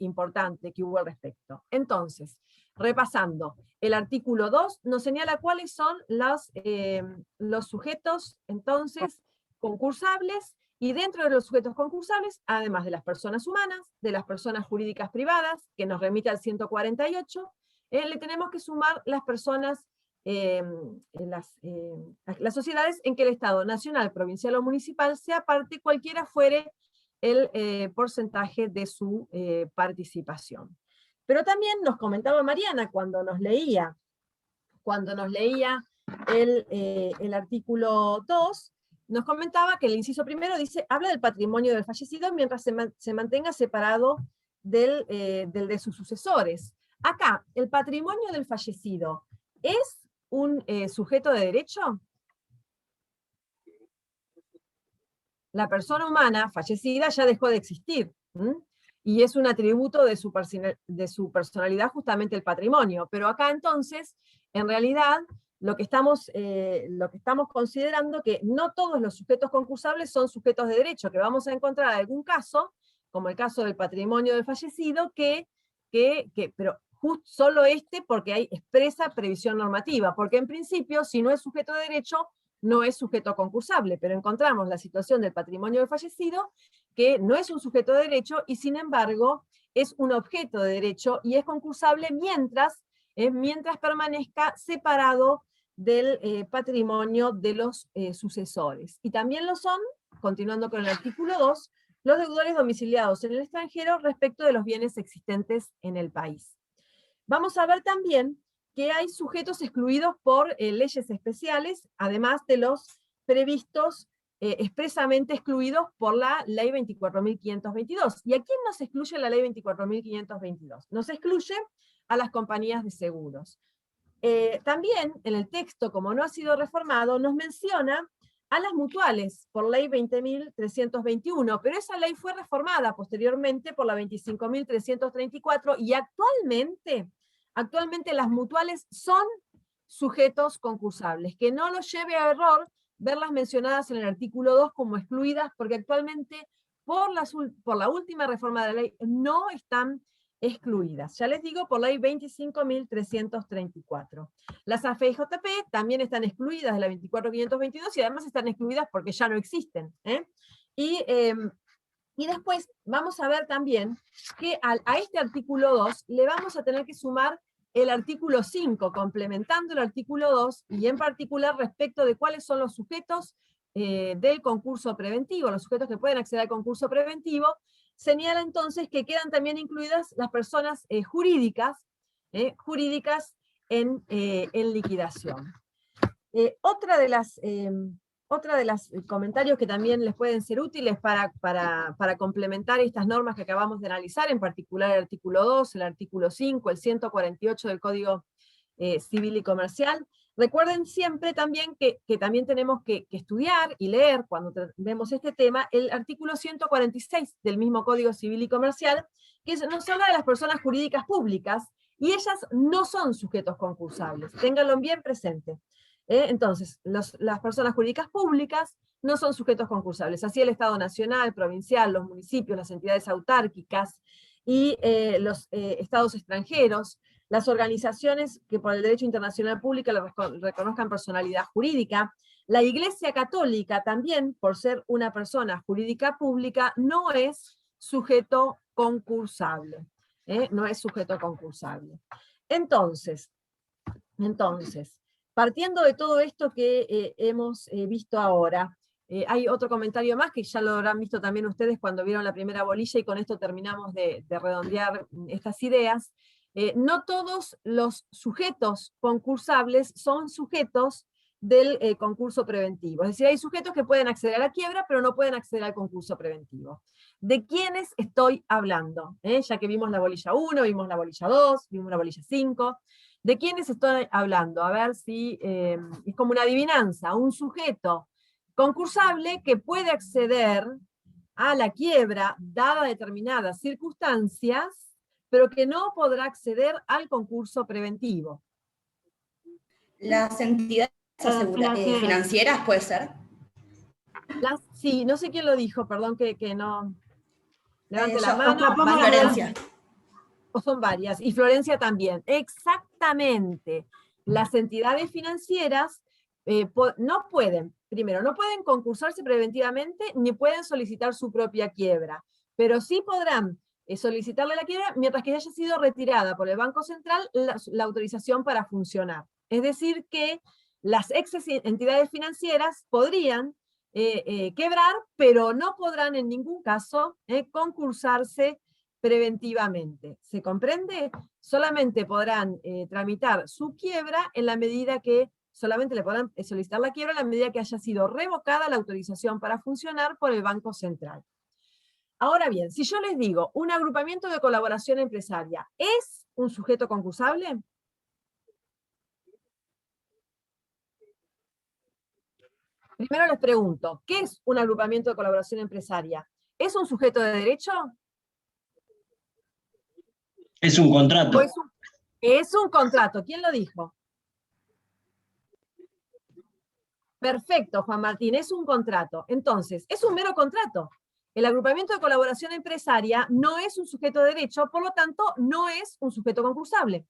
importante que hubo al respecto. Entonces, repasando, el artículo 2 nos señala cuáles son los sujetos, entonces, concursables, y dentro de los sujetos concursables, además de las personas humanas, de las personas jurídicas privadas, que nos remite al 148, le tenemos que sumar las personas, las sociedades en que el Estado nacional, provincial o municipal sea parte, cualquiera fuere el porcentaje de su participación. Pero también nos comentaba Mariana cuando nos leía el artículo 2, nos comentaba que el inciso primero dice, habla del patrimonio del fallecido mientras se mantenga separado del de sus sucesores. Acá, ¿el patrimonio del fallecido es un sujeto de derecho? La persona humana fallecida ya dejó de existir, y es un atributo de su personalidad justamente el patrimonio. Pero acá entonces, en realidad, lo que estamos considerando que no todos los sujetos concursables son sujetos de derecho, que vamos a encontrar algún caso, como el caso del patrimonio del fallecido, pero solo porque hay expresa previsión normativa, porque en principio, si no es sujeto de derecho, no es sujeto concursable, pero encontramos la situación del patrimonio del fallecido, que no es un sujeto de derecho y sin embargo es un objeto de derecho y es concursable mientras permanezca separado del patrimonio de los sucesores. Y también lo son, continuando con el artículo 2, los deudores domiciliados en el extranjero respecto de los bienes existentes en el país. Vamos a ver también que hay sujetos excluidos por leyes especiales, además de los previstos expresamente excluidos por la Ley 24.522. ¿Y a quién nos excluye la Ley 24.522? Nos excluye a las compañías de seguros. También en el texto, como no ha sido reformado, nos menciona a las mutuales por Ley 20.321, pero esa ley fue reformada posteriormente por la 25.334 y actualmente las mutuales son sujetos concursables, que no los lleve a error verlas mencionadas en el artículo 2 como excluidas, porque actualmente por la última reforma de la ley no están excluidas. Ya les digo, por ley 25.334. Las AFIJP también están excluidas de la 24.522 y además están excluidas porque ya no existen. Y después vamos a ver también que a este artículo 2 le vamos a tener que sumar el artículo 5, complementando el artículo 2, y en particular respecto de cuáles son los sujetos del concurso preventivo, los sujetos que pueden acceder al concurso preventivo. Señala entonces que quedan también incluidas las personas jurídicas en liquidación. Otra de las comentarios que también les pueden ser útiles para complementar estas normas que acabamos de analizar, en particular el artículo 2, el artículo 5, el 148 del Código Civil y Comercial. Recuerden siempre también que también tenemos que estudiar y leer, cuando vemos este tema, el artículo 146 del mismo Código Civil y Comercial, que nos habla de las personas jurídicas públicas, y ellas no son sujetos concursables. Ténganlo bien presente. Entonces, las personas jurídicas públicas no son sujetos concursables. Así el Estado nacional, provincial, los municipios, las entidades autárquicas y los estados extranjeros, las organizaciones que por el derecho internacional público le reconozcan personalidad jurídica, la Iglesia Católica también, por ser una persona jurídica pública, no es sujeto concursable. No es sujeto concursable. Entonces, partiendo de todo esto que hemos visto ahora, hay otro comentario más que ya lo habrán visto también ustedes cuando vieron la primera bolilla, y con esto terminamos de redondear estas ideas. No todos los sujetos concursables son sujetos del concurso preventivo. Es decir, hay sujetos que pueden acceder a la quiebra, pero no pueden acceder al concurso preventivo. ¿De quiénes estoy hablando? Ya que vimos la bolilla 1, vimos la bolilla 2, vimos la bolilla 5. ¿De quiénes estoy hablando? A ver si es como una adivinanza. Un sujeto concursable que puede acceder a la quiebra, dada determinadas circunstancias, pero que no podrá acceder al concurso preventivo. Las entidades financieras, ¿puede ser? Sí, no sé quién lo dijo, perdón que no... Levante la mano. Florencia. O son varias, y Florencia también. Exactamente. Las entidades financieras no pueden, primero, no pueden concursarse preventivamente, ni pueden solicitar su propia quiebra, pero sí podrán solicitarle la quiebra mientras que haya sido retirada por el Banco Central la autorización para funcionar. Es decir, que las entidades financieras podrían quebrar, pero no podrán en ningún caso concursarse preventivamente. ¿Se comprende? Solamente podrán tramitar su quiebra en la medida que solamente le podrán solicitar la quiebra en la medida que haya sido revocada la autorización para funcionar por el Banco Central. Ahora bien, si yo les digo, un agrupamiento de colaboración empresaria, ¿es un sujeto concursable? Primero les pregunto, ¿qué es un agrupamiento de colaboración empresaria? ¿Es un sujeto de derecho? Es un contrato. Es un contrato. ¿Quién lo dijo? Perfecto, Juan Martín, es un contrato. Entonces, es un mero contrato. El agrupamiento de colaboración empresaria no es un sujeto de derecho, por lo tanto, no es un sujeto concursable.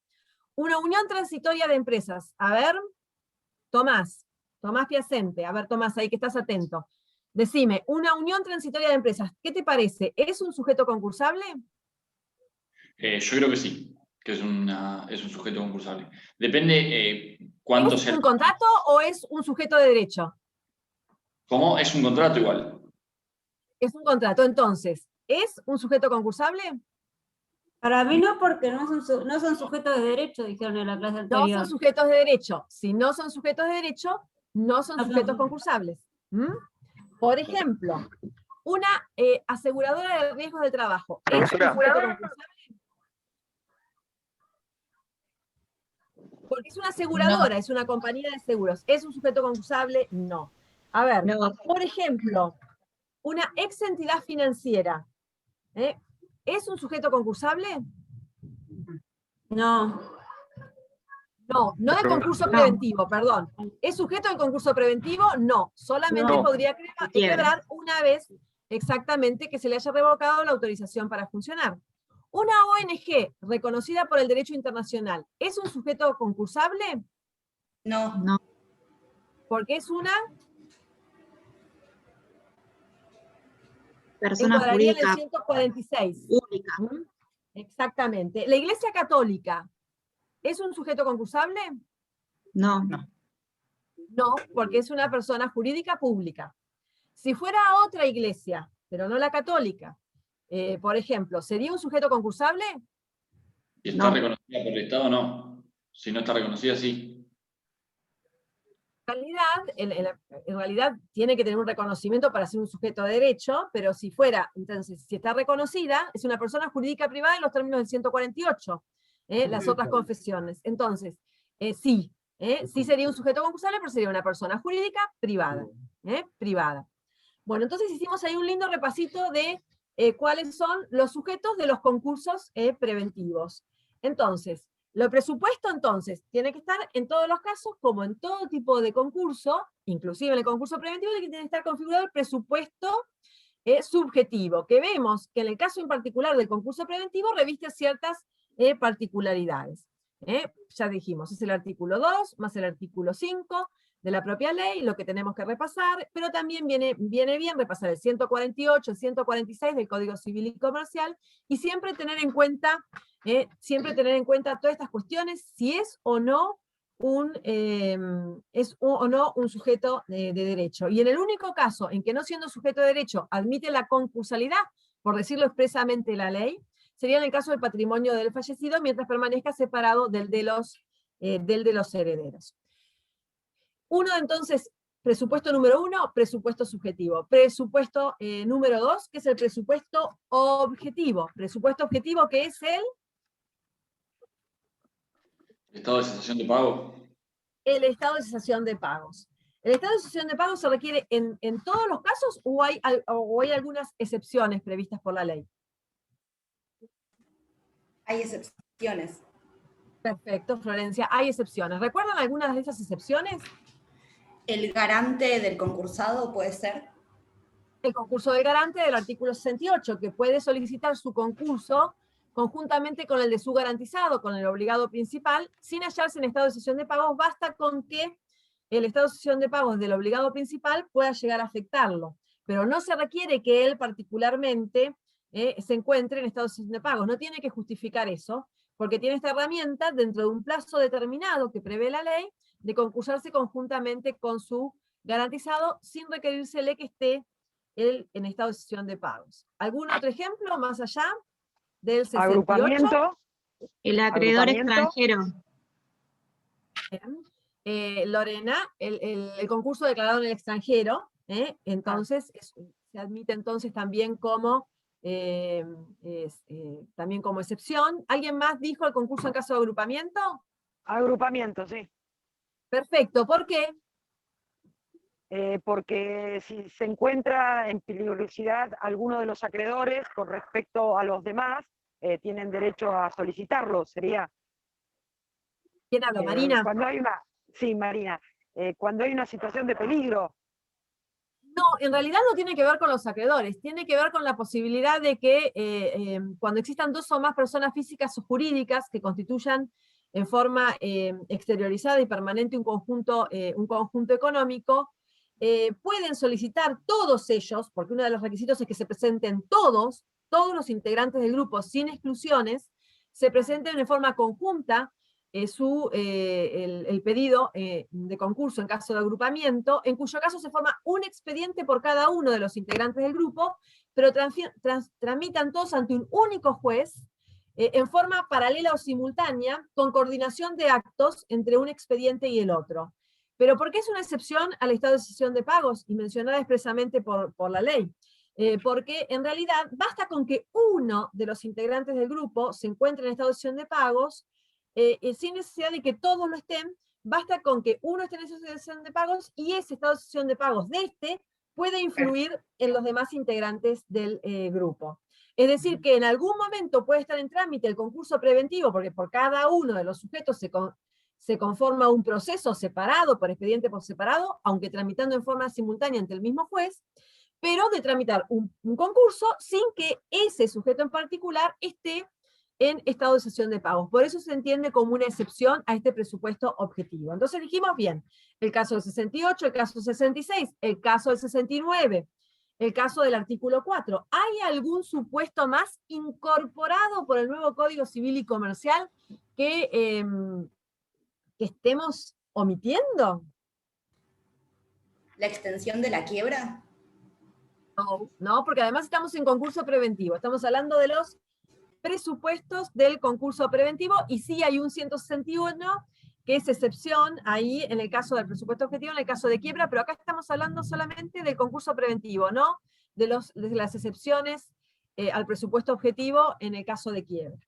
Una unión transitoria de empresas. A ver, Tomás Piacente. A ver, Tomás, ahí que estás atento. Decime, una unión transitoria de empresas, ¿qué te parece? ¿Es un sujeto concursable? Yo creo que sí, que es un sujeto concursable. Depende cuánto sea. ¿Es un contrato o es un sujeto de derecho? ¿Cómo? Es un contrato igual. Es un contrato, entonces, ¿es un sujeto concursable? Para mí no, porque no son sujetos de derecho, dijeron en la clase anterior. No son sujetos de derecho. Si no son sujetos de derecho, no son sujetos concursables. Por ejemplo, una aseguradora de riesgos de trabajo. ¿Es un sujeto concursable? Porque es una aseguradora, es una compañía de seguros. ¿Es un sujeto concursable? No. A ver, por ejemplo, una ex entidad financiera. ¿Es un sujeto concursable? No. No, no de concurso preventivo, perdón. ¿Es sujeto de concurso preventivo? No, solamente podría quebrar una vez exactamente que se le haya revocado la autorización para funcionar. Una ONG reconocida por el derecho internacional, ¿es un sujeto concursable? No. Porque es una persona jurídica. En el jurídica 146. pública. Exactamente. ¿La Iglesia Católica es un sujeto concursable? No. No, porque es una persona jurídica pública. Si fuera otra iglesia, pero no la católica, por ejemplo, ¿sería un sujeto concursable? Si está reconocida por el Estado, no. Si no está reconocida, sí. En realidad tiene que tener un reconocimiento para ser un sujeto de derecho, pero si está reconocida, es una persona jurídica privada en los términos del 148, las otras confesiones. Entonces, sí sería un sujeto concursable, pero sería una persona jurídica privada. Privada. Bueno, entonces hicimos ahí un lindo repasito de cuáles son los sujetos de los concursos preventivos. Entonces, lo presupuesto, entonces, tiene que estar en todos los casos, como en todo tipo de concurso, inclusive en el concurso preventivo, tiene que estar configurado el presupuesto subjetivo, que vemos que en el caso en particular del concurso preventivo reviste ciertas particularidades. Ya dijimos, es el artículo 2 más el artículo 5 de la propia ley, lo que tenemos que repasar, pero también viene bien repasar el 148, el 146 del Código Civil y Comercial, y siempre tener en cuenta todas estas cuestiones, si es o no un sujeto de derecho. Y en el único caso en que no siendo sujeto de derecho admite la concursalidad, por decirlo expresamente la ley, sería en el caso del patrimonio del fallecido, mientras permanezca separado del de los herederos. Entonces, presupuesto número 1, presupuesto subjetivo. Presupuesto número 2, que es el presupuesto objetivo. Presupuesto objetivo, que es el ¿Estado de cesación de pago? El estado de cesación de pagos. ¿El estado de cesación de pagos se requiere en todos los casos o hay algunas excepciones previstas por la ley? Hay excepciones. Perfecto, Florencia, hay excepciones. ¿Recuerdan algunas de esas excepciones? ¿El garante del concursado puede ser? El concurso del garante del artículo 68, que puede solicitar su concurso conjuntamente con el de su garantizado, con el obligado principal, sin hallarse en estado de cesión de pagos. Basta con que el estado de cesión de pagos del obligado principal pueda llegar a afectarlo, pero no se requiere que él particularmente se encuentre en estado de cesión de pagos. No tiene que justificar eso, porque tiene esta herramienta dentro de un plazo determinado que prevé la ley, de concursarse conjuntamente con su garantizado, sin requerírsele que esté él en estado de cesión de pagos. ¿Algún otro ejemplo más allá del 68? Agrupamiento. El acreedor Agrupamiento. extranjero. Lorena, el concurso declarado en el extranjero, entonces se admite entonces también como, también como excepción. ¿Alguien más dijo el concurso en caso de agrupamiento? Agrupamiento, sí. Perfecto, ¿por qué? Porque si se encuentra en peligrosidad alguno de los acreedores con respecto a los demás, tienen derecho a solicitarlo, sería. ¿Quién habla, Marina? Cuando hay una, sí, Marina, cuando hay una situación de peligro. No, en realidad no tiene que ver con los acreedores, tiene que ver con la posibilidad de que cuando existan dos o más personas físicas o jurídicas que constituyan en forma exteriorizada y permanente un conjunto económico, pueden solicitar todos ellos, porque uno de los requisitos es que se presenten todos los integrantes del grupo sin exclusiones, se presenten en forma conjunta el pedido de concurso en caso de agrupamiento, en cuyo caso se forma un expediente por cada uno de los integrantes del grupo, pero tramitan todos ante un único juez, en forma paralela o simultánea, con coordinación de actos entre un expediente y el otro. Pero ¿por qué es una excepción al estado de cesión de pagos? Y mencionada expresamente por la ley. Porque en realidad basta con que uno de los integrantes del grupo se encuentre en estado de cesión de pagos, sin necesidad de que todos lo estén, basta con que uno esté en esa situación de pagos y ese estado de cesión de pagos de este puede influir en los demás integrantes del grupo. Es decir, que en algún momento puede estar en trámite el concurso preventivo, porque por cada uno de los sujetos se conforma un proceso separado, por expediente por separado, aunque tramitando en forma simultánea ante el mismo juez, pero de tramitar un concurso sin que ese sujeto en particular esté en estado de cesión de pagos. Por eso se entiende como una excepción a este presupuesto objetivo. Entonces dijimos bien, el caso del 68, el caso del 66, el caso del 69, el caso del artículo 4. ¿Hay algún supuesto más incorporado por el nuevo Código Civil y Comercial que estemos omitiendo? ¿La extensión de la quiebra? No, porque además estamos en concurso preventivo. Estamos hablando de los presupuestos del concurso preventivo, y sí hay un 161 que es excepción ahí en el caso del presupuesto objetivo, en el caso de quiebra, pero acá estamos hablando solamente del concurso preventivo, no de las excepciones al presupuesto objetivo en el caso de quiebra.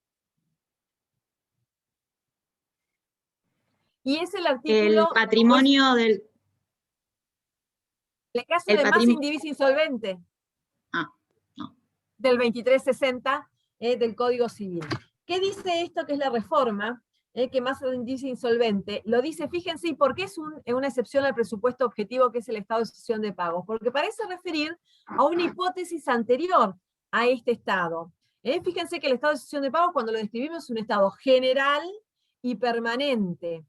Y es el artículo... El patrimonio del... En el caso de más indivisa insolvente. No. Del 2360 del Código Civil. ¿Qué dice esto que es la reforma? Que más indivisa insolvente. Lo dice, fíjense, ¿y por qué es una excepción al presupuesto objetivo que es el estado de cesión de pagos? Porque parece referir a una hipótesis anterior a este estado. Fíjense que el estado de cesión de pagos, cuando lo describimos, es un estado general y permanente.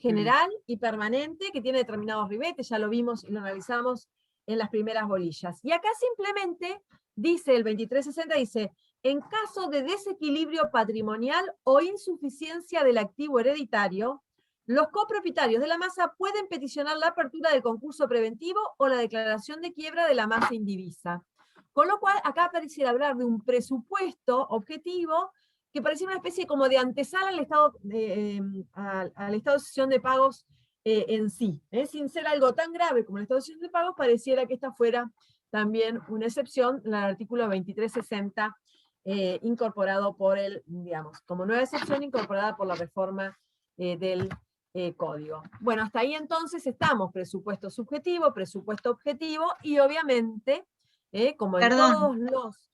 General y permanente, que tiene determinados ribetes, ya lo vimos y lo analizamos en las primeras bolillas. Y acá simplemente dice el 2360, dice, en caso de desequilibrio patrimonial o insuficiencia del activo hereditario, los copropietarios de la masa pueden peticionar la apertura del concurso preventivo o la declaración de quiebra de la masa indivisa. Con lo cual, acá pareciera hablar de un presupuesto objetivo que pareciera una especie como de antesala al estado de cesión de pagos en sí. Sin ser algo tan grave como el estado de cesión de pagos, pareciera que esta fuera también una excepción, el artículo 2360, incorporado por digamos, como nueva excepción incorporada por la reforma del Código. Bueno, hasta ahí entonces estamos, presupuesto subjetivo, presupuesto objetivo, y obviamente, como en todos los...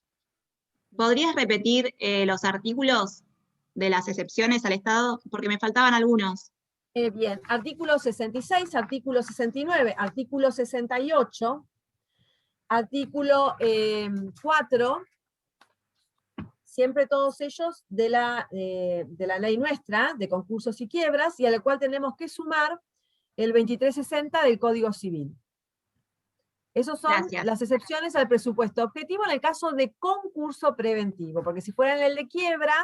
¿Podrías repetir los artículos de las excepciones al Estado? Porque me faltaban algunos. Bien, artículo 66, artículo 69, artículo 68, artículo 4, siempre todos ellos de la ley nuestra, de concursos y quiebras, y al cual tenemos que sumar el 2360 del Código Civil. Esas son Gracias. las excepciones al presupuesto objetivo en el caso de concurso preventivo, porque si fuera en el de quiebra,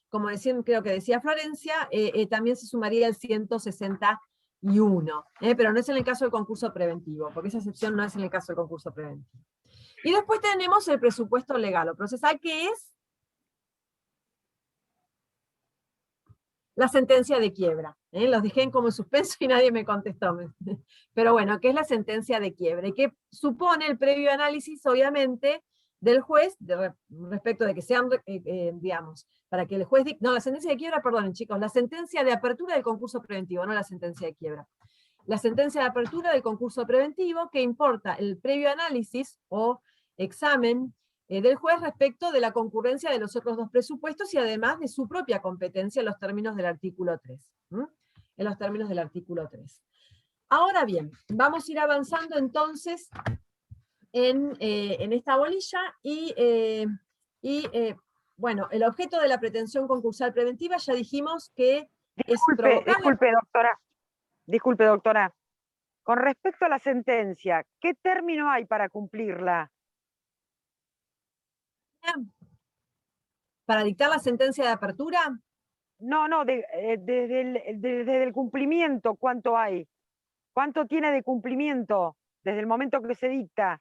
como creo que decía Florencia, también se sumaría el 161, pero no es en el caso del concurso preventivo, porque esa excepción no es en el caso del concurso preventivo. Y después tenemos el presupuesto legal o procesal, que es la sentencia de quiebra. Los dejé como en suspenso y nadie me contestó. Pero bueno, ¿qué es la sentencia de quiebra? Y que supone el previo análisis, obviamente, del juez, respecto de que sean, digamos, para que el juez... No, la sentencia de quiebra, perdonen chicos, la sentencia de apertura del concurso preventivo, no la sentencia de quiebra. La sentencia de apertura del concurso preventivo, que importa el previo análisis o examen del juez respecto de la concurrencia de los otros dos presupuestos y además de su propia competencia en los términos del artículo 3. En los términos del artículo 3. Ahora bien, vamos a ir avanzando entonces en esta bolilla bueno, el objeto de la pretensión concursal preventiva ya dijimos que es provocar... Disculpe, doctora. Con respecto a la sentencia, ¿qué término hay para cumplirla? ¿Para dictar la sentencia de apertura? No, desde el cumplimiento, ¿cuánto hay? ¿Cuánto tiene de cumplimiento desde el momento que se dicta?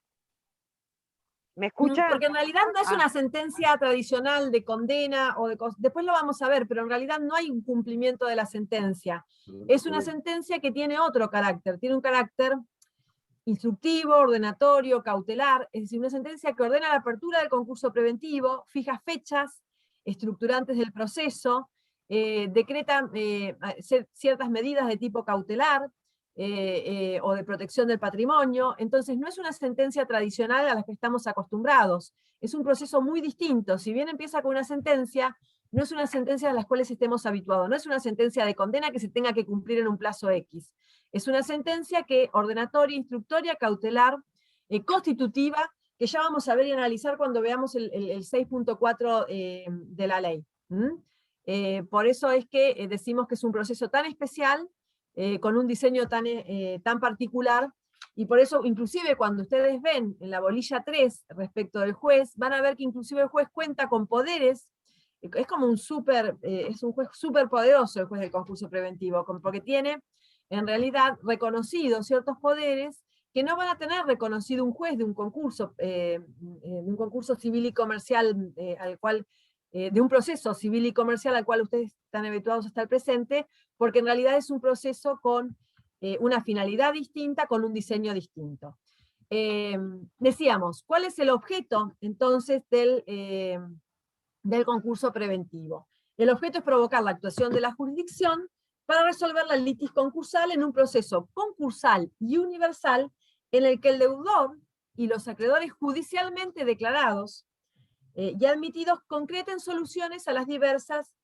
¿Me escucha? Porque en realidad no es una sentencia tradicional de condena, o después lo vamos a ver, pero en realidad no hay un cumplimiento de la sentencia. Es una sentencia que tiene otro carácter, tiene un carácter instructivo, ordenatorio, cautelar, es decir, una sentencia que ordena la apertura del concurso preventivo, fija fechas estructurantes del proceso, decreta ciertas medidas de tipo cautelar, o de protección del patrimonio. Entonces no es una sentencia tradicional a la que estamos acostumbrados, es un proceso muy distinto. Si bien empieza con una sentencia, no es una sentencia a las cuales estemos habituados, no es una sentencia de condena que se tenga que cumplir en un plazo X. Es una sentencia que ordenatoria, instructoria, cautelar, constitutiva, que ya vamos a ver y analizar cuando veamos el 6.4 de la ley. Por eso es que decimos que es un proceso tan especial, con un diseño tan particular, y por eso inclusive cuando ustedes ven en la bolilla 3 respecto del juez, van a ver que inclusive el juez cuenta con poderes, es como es un juez súper poderoso el juez del concurso preventivo, porque tiene en realidad reconocidos ciertos poderes que no van a tener reconocido un juez de un concurso civil y comercial al cual de un proceso civil y comercial al cual ustedes están habituados hasta el presente, porque en realidad es un proceso con una finalidad distinta, con un diseño distinto. Decíamos, ¿cuál es el objeto entonces del concurso preventivo? El objeto es provocar la actuación de la jurisdicción para resolver la litis concursal en un proceso concursal y universal en el que el deudor y los acreedores judicialmente declarados y admitidos concreten soluciones a las diversas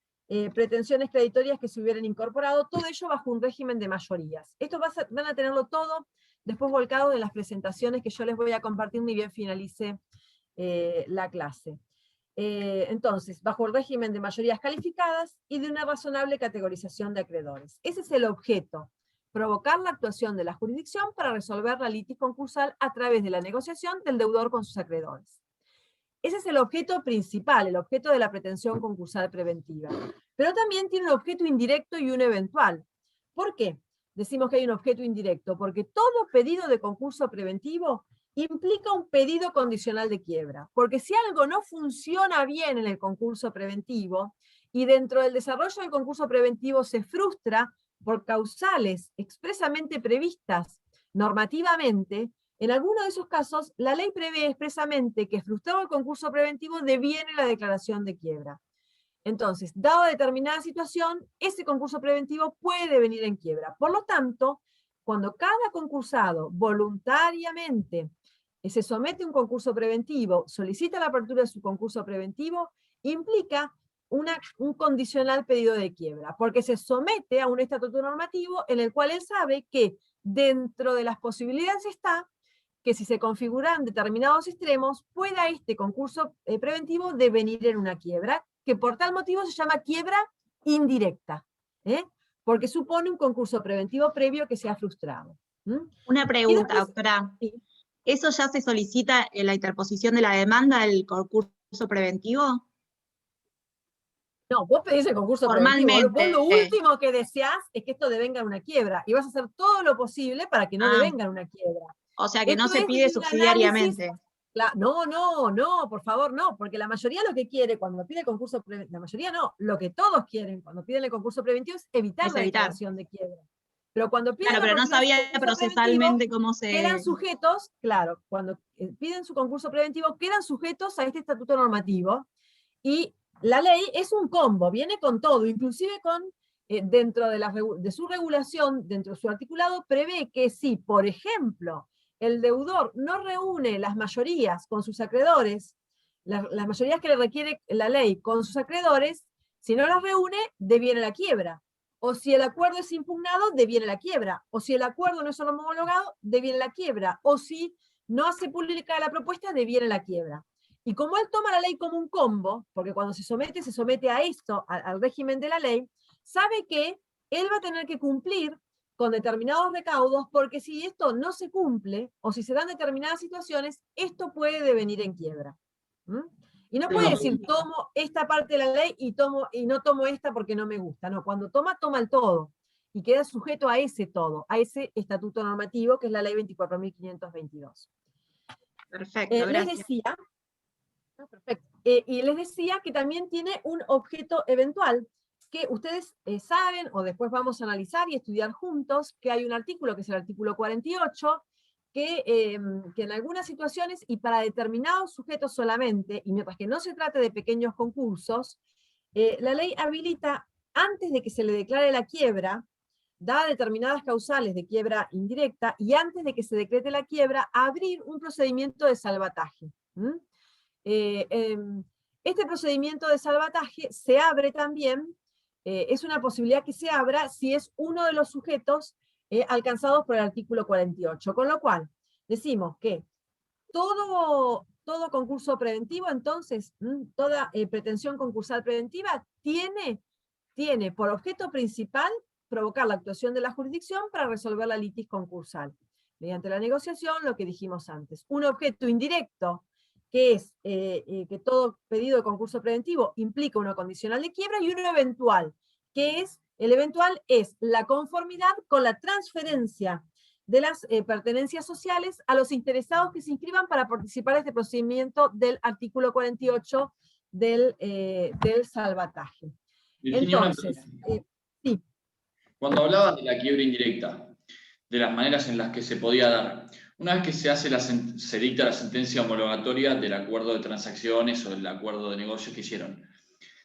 pretensiones creditorias que se hubieran incorporado, todo ello bajo un régimen de mayorías. Esto van a tenerlo todo después volcado en las presentaciones que yo les voy a compartir ni bien finalice la clase. Entonces, bajo el régimen de mayorías calificadas y de una razonable categorización de acreedores. Ese es el objeto, provocar la actuación de la jurisdicción para resolver la litis concursal a través de la negociación del deudor con sus acreedores. Ese es el objeto principal, el objeto de la pretensión concursal preventiva. Pero también tiene un objeto indirecto y un eventual. ¿Por qué decimos que hay un objeto indirecto? Porque todo pedido de concurso preventivo implica un pedido condicional de quiebra. Porque si algo no funciona bien en el concurso preventivo, y dentro del desarrollo del concurso preventivo se frustra por causales expresamente previstas normativamente, en alguno de esos casos, la ley prevé expresamente que frustrado el concurso preventivo deviene la declaración de quiebra. Entonces, dada determinada situación, ese concurso preventivo puede venir en quiebra. Por lo tanto, cuando cada concursado voluntariamente se somete a un concurso preventivo, solicita la apertura de su concurso preventivo, implica un condicional pedido de quiebra, porque se somete a un estatuto normativo en el cual él sabe que dentro de las posibilidades está que si se configuran determinados extremos, pueda este concurso preventivo devenir en una quiebra, que por tal motivo se llama quiebra indirecta, porque supone un concurso preventivo previo que se ha frustrado. Una pregunta, después- doctora. sí. ¿Eso ya se solicita en la interposición de la demanda del concurso preventivo? No, vos pedís el concurso preventivo. Vos lo Formalmente. último que deseás es que esto devenga en una quiebra, y vas a hacer todo lo posible para que no Ah. devenga en una quiebra. O sea que no Esto se es pide desde un subsidiariamente. No, por favor, no, porque la mayoría lo que quiere cuando pide el concurso preventivo, la mayoría no, lo que todos quieren cuando piden el concurso preventivo es evitar Es la evitar. declaración de quiebra. Pero cuando piden Claro, pero no por primera vez sabía su concurso preventivo, procesalmente cómo quedan se... sujetos, claro, cuando piden su concurso preventivo, quedan sujetos a este estatuto normativo, y la ley es un combo, viene con todo, inclusive con, dentro de su regulación, dentro de su articulado, prevé que si, por ejemplo, el deudor no reúne las mayorías con sus acreedores, las mayorías que le requiere la ley con sus acreedores, si no las reúne, deviene la quiebra. O si el acuerdo es impugnado, deviene la quiebra. O si el acuerdo no es homologado, deviene la quiebra. O si no hace pública la propuesta, deviene la quiebra. Y como él toma la ley como un combo, porque cuando se somete a esto, al régimen de la ley, sabe que él va a tener que cumplir con determinados recaudos, porque si esto no se cumple, o si se dan determinadas situaciones, esto puede devenir en quiebra. Y no puede decir, tomo esta parte de la ley y no tomo esta porque no me gusta. No, cuando toma el todo. Y queda sujeto a ese todo, a ese estatuto normativo, que es la ley 24.522. Perfecto, Les gracias. decía, perfecto, y les decía que también tiene un objeto eventual, que ustedes saben, o después vamos a analizar y estudiar juntos, que hay un artículo, que es el artículo 48, que en algunas situaciones, y para determinados sujetos solamente, y mientras que no se trate de pequeños concursos, la ley habilita, antes de que se le declare la quiebra, dadas determinadas causales de quiebra indirecta, y antes de que se decrete la quiebra, abrir un procedimiento de salvataje. Este procedimiento de salvataje se abre también, es una posibilidad que se abra si es uno de los sujetos alcanzados por el artículo 48, con lo cual decimos que todo concurso preventivo, entonces, toda pretensión concursal preventiva tiene por objeto principal provocar la actuación de la jurisdicción para resolver la litis concursal, mediante la negociación, lo que dijimos antes. Un objeto indirecto, que es que todo pedido de concurso preventivo implica una condicional de quiebra, y uno eventual, que es, el eventual es la conformidad con la transferencia de las pertenencias sociales a los interesados que se inscriban para participar de este procedimiento del artículo 48 del salvataje. Virginia, Entonces, sí. Cuando hablabas de la quiebra indirecta, de las maneras en las que se podía dar, una vez que se dicta la sentencia homologatoria del acuerdo de transacciones o del acuerdo de negocios que hicieron,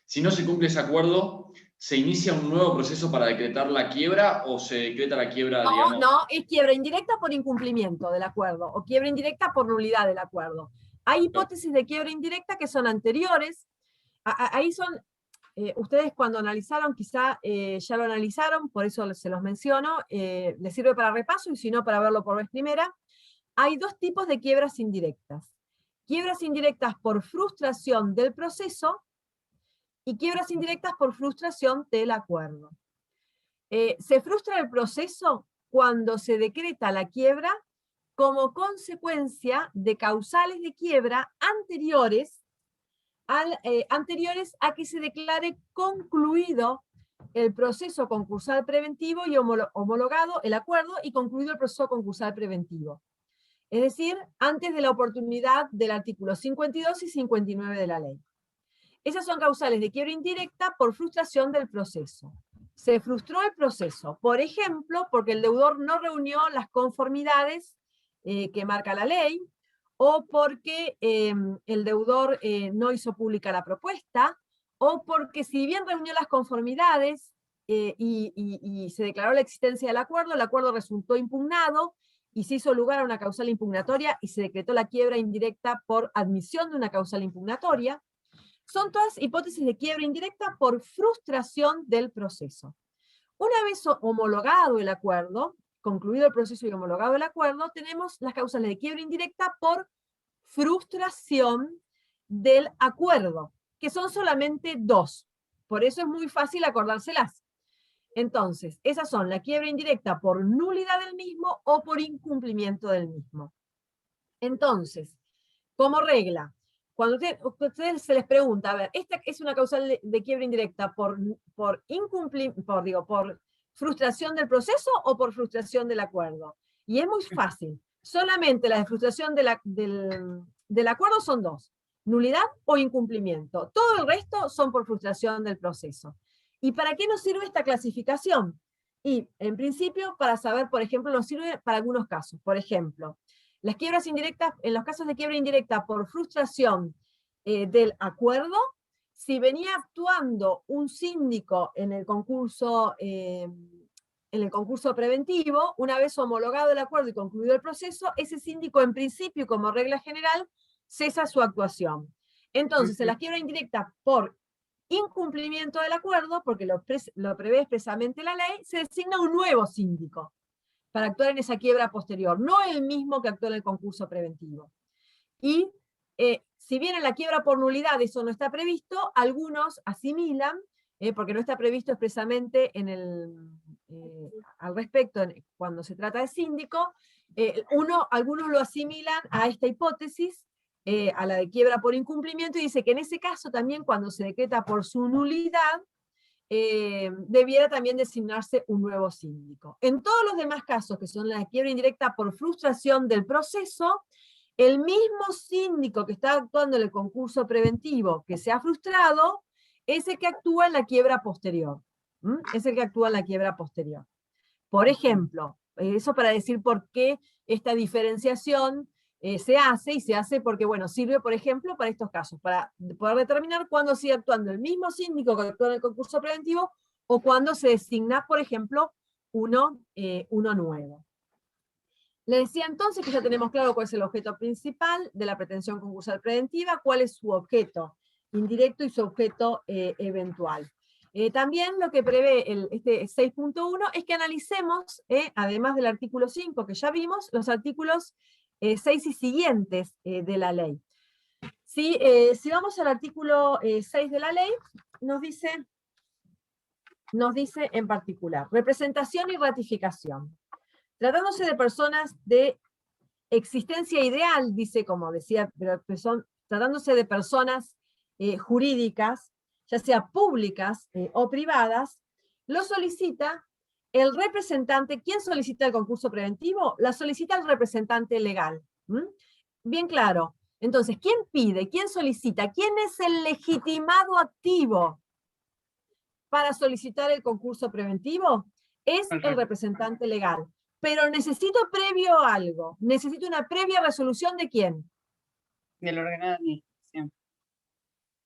si no se cumple ese acuerdo, ¿se inicia un nuevo proceso para decretar la quiebra o se decreta la quiebra, digamos? No, es quiebra indirecta por incumplimiento del acuerdo, o quiebra indirecta por nulidad del acuerdo. Hay hipótesis de quiebra indirecta que son anteriores, ahí son, ustedes cuando analizaron, quizá ya lo analizaron, por eso se los menciono, les sirve para repaso, y si no, para verlo por vez primera. Hay dos tipos de quiebras indirectas. Quiebras indirectas por frustración del proceso, y quiebras indirectas por frustración del acuerdo. Se frustra el proceso cuando se decreta la quiebra como consecuencia de causales de quiebra anteriores a que se declare concluido el proceso concursal preventivo y homologado el acuerdo y concluido el proceso concursal preventivo. Es decir, antes de la oportunidad del artículo 52 y 59 de la ley. Esas son causales de quiebra indirecta por frustración del proceso. Se frustró el proceso, por ejemplo, porque el deudor no reunió las conformidades que marca la ley, o porque el deudor no hizo pública la propuesta, o porque si bien reunió las conformidades y se declaró la existencia del acuerdo, el acuerdo resultó impugnado y se hizo lugar a una causal impugnatoria y se decretó la quiebra indirecta por admisión de una causal impugnatoria. Son todas hipótesis de quiebra indirecta por frustración del proceso. Una vez homologado el acuerdo, concluido el proceso y homologado el acuerdo, tenemos las causales de quiebra indirecta por frustración del acuerdo, que son solamente 2. Por eso es muy fácil acordárselas. Entonces, esas son la quiebra indirecta por nulidad del mismo o por incumplimiento del mismo. Entonces, como regla, cuando ustedes se les pregunta, a ver, esta es una causal de quiebra indirecta por frustración del proceso o por frustración del acuerdo. Y es muy fácil. Solamente la de frustración del acuerdo son 2. Nulidad o incumplimiento. Todo el resto son por frustración del proceso. ¿Y para qué nos sirve esta clasificación? Y, en principio, para saber, por ejemplo, nos sirve para algunos casos. Por ejemplo, las quiebras indirectas, en los casos de quiebra indirecta por frustración del acuerdo, si venía actuando un síndico en el concurso preventivo, una vez homologado el acuerdo y concluido el proceso, ese síndico, en principio, como regla general, cesa su actuación. Entonces, en la quiebra indirecta por incumplimiento del acuerdo, porque lo prevé expresamente la ley, se designa un nuevo síndico para actuar en esa quiebra posterior, no el mismo que actuó en el concurso preventivo. Y si bien en la quiebra por nulidad eso no está previsto, algunos asimilan, porque no está previsto expresamente al respecto cuando se trata de síndico, algunos lo asimilan a esta hipótesis, a la de quiebra por incumplimiento, y dice que en ese caso también cuando se decreta por su nulidad, debiera también designarse un nuevo síndico. En todos los demás casos, que son la quiebra indirecta por frustración del proceso, el mismo síndico que está actuando en el concurso preventivo que se ha frustrado, es el que actúa en la quiebra posterior. Es el que actúa en la quiebra posterior. Por ejemplo, eso para decir por qué esta diferenciación se hace porque, bueno, sirve, por ejemplo, para estos casos, para poder determinar cuándo sigue actuando el mismo síndico que actúa en el concurso preventivo o cuándo se designa, por ejemplo, uno nuevo. Le decía entonces que ya tenemos claro cuál es el objeto principal de la pretensión concursal preventiva, cuál es su objeto indirecto y su objeto eventual. También lo que prevé este 6.1 es que analicemos, además del artículo 5 que ya vimos, los artículos 6 y siguientes de la ley. Si vamos al artículo 6 de la ley, nos dice en particular, representación y ratificación. Tratándose de personas de existencia ideal, dice, como decía, tratándose de personas jurídicas, ya sea públicas o privadas, lo solicita el representante. ¿Quién solicita el concurso preventivo? La solicita el representante legal. Bien claro. Entonces, ¿quién pide? ¿Quién solicita? ¿Quién es el legitimado activo para solicitar el concurso preventivo? Es el representante legal. Pero necesito previo algo. Necesito una previa resolución ¿de quién? Del órgano de administración.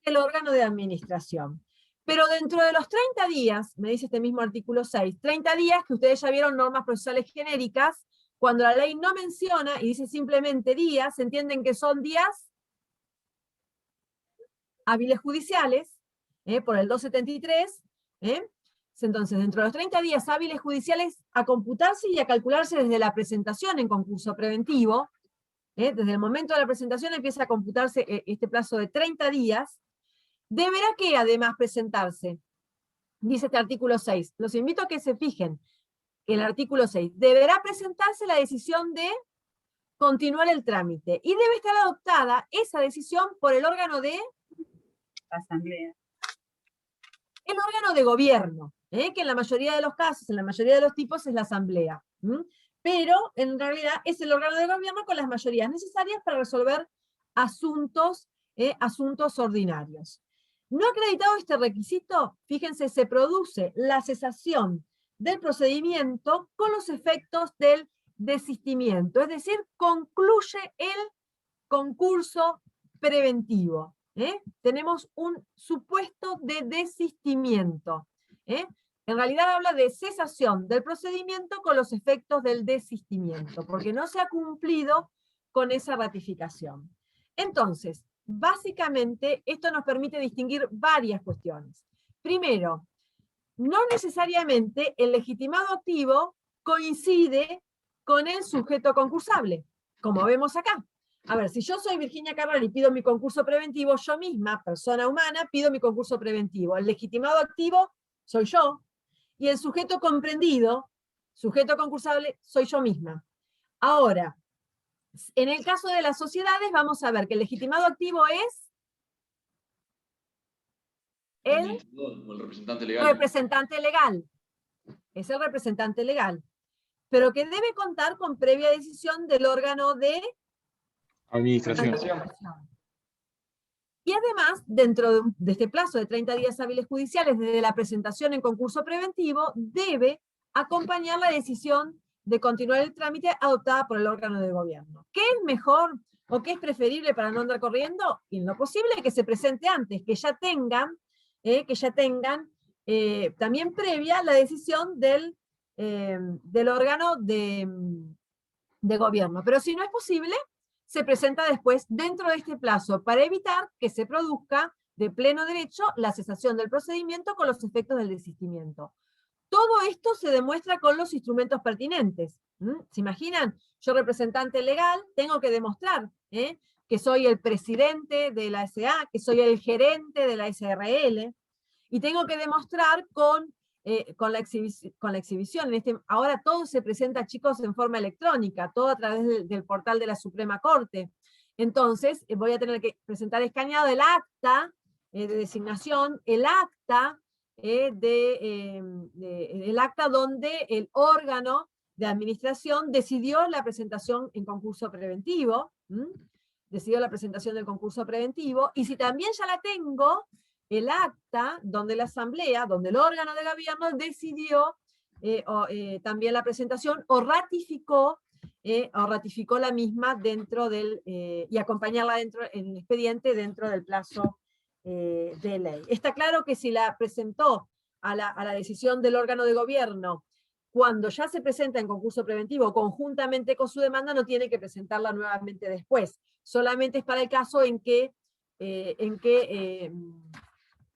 El órgano de administración. Pero dentro de los 30 días, me dice este mismo artículo 6, 30 días que ustedes ya vieron normas procesales genéricas, cuando la ley no menciona y dice simplemente días, se entienden que son días hábiles judiciales, por el 273, entonces dentro de los 30 días hábiles judiciales a computarse y a calcularse desde la presentación en concurso preventivo, desde el momento de la presentación empieza a computarse este plazo de 30 días, deberá que además presentarse, dice este artículo 6, los invito a que se fijen, el artículo 6, deberá presentarse la decisión de continuar el trámite, y debe estar adoptada esa decisión por el órgano de asamblea. El órgano de gobierno, que en la mayoría de los casos, en la mayoría de los tipos es la asamblea, pero en realidad es el órgano de gobierno con las mayorías necesarias para resolver asuntos ordinarios. No acreditado este requisito, fíjense, se produce la cesación del procedimiento con los efectos del desistimiento, es decir, concluye el concurso preventivo. Tenemos un supuesto de desistimiento. En realidad habla de cesación del procedimiento con los efectos del desistimiento, porque no se ha cumplido con esa ratificación. Entonces, básicamente, esto nos permite distinguir varias cuestiones. Primero, no necesariamente el legitimado activo coincide con el sujeto concursable, como vemos acá. A ver, si yo soy Virginia Carrera y pido mi concurso preventivo, yo misma, persona humana, pido mi concurso preventivo. El legitimado activo soy yo, y el sujeto comprendido, sujeto concursable, soy yo misma. Ahora, en el caso de las sociedades, vamos a ver que el legitimado activo es el representante legal. representante legal. Es el representante legal. Pero que debe contar con previa decisión del órgano de Administración. Y además, dentro de este plazo de 30 días hábiles judiciales desde la presentación en concurso preventivo, debe acompañar la decisión de continuar el trámite adoptada por el órgano de gobierno. ¿Qué es mejor o qué es preferible para no andar corriendo? Y en lo posible que se presente antes, que ya tengan también previa la decisión del órgano de gobierno. Pero si no es posible, se presenta después dentro de este plazo para evitar que se produzca de pleno derecho la cesación del procedimiento con los efectos del desistimiento. Todo esto se demuestra con los instrumentos pertinentes. ¿Se imaginan? Yo, representante legal, tengo que demostrar que soy el presidente de la SA, que soy el gerente de la SRL, y tengo que demostrar con la exhibición. Ahora todo se presenta, chicos, en forma electrónica, todo a través del portal de la Suprema Corte. Entonces, voy a tener que presentar escaneado el acta de designación, el acta el acta donde el órgano de administración decidió la presentación en concurso preventivo, decidió la presentación del concurso preventivo, y si también ya la tengo, el acta donde la asamblea, donde el órgano de gobierno decidió también la presentación o ratificó la misma dentro del, y acompañarla dentro en el expediente dentro del plazo de ley. Está claro que si la presentó a la decisión del órgano de gobierno cuando ya se presenta en concurso preventivo conjuntamente con su demanda, no tiene que presentarla nuevamente después. Solamente es para el caso en que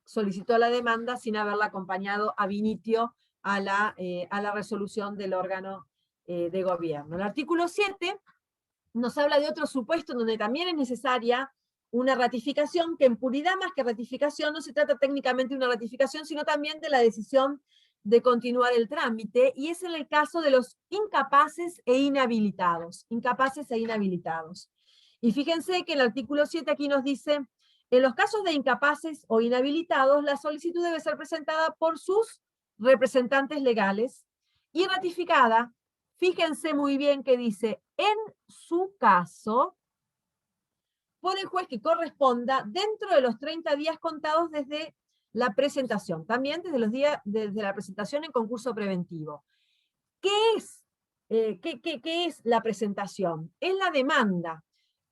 solicitó la demanda sin haberla acompañado ab initio a la resolución del órgano de gobierno. El artículo 7 nos habla de otro supuesto donde también es necesaria una ratificación, que en puridad más que ratificación no se trata técnicamente de una ratificación, sino también de la decisión de continuar el trámite, y es en el caso de los incapaces e inhabilitados. Incapaces e inhabilitados. Y fíjense que el artículo 7 aquí nos dice: en los casos de incapaces o inhabilitados, la solicitud debe ser presentada por sus representantes legales y ratificada, fíjense muy bien que dice, en su caso, por el juez que corresponda dentro de los 30 días contados desde la presentación, también desde la presentación en concurso preventivo. ¿Qué es la presentación? Es la demanda.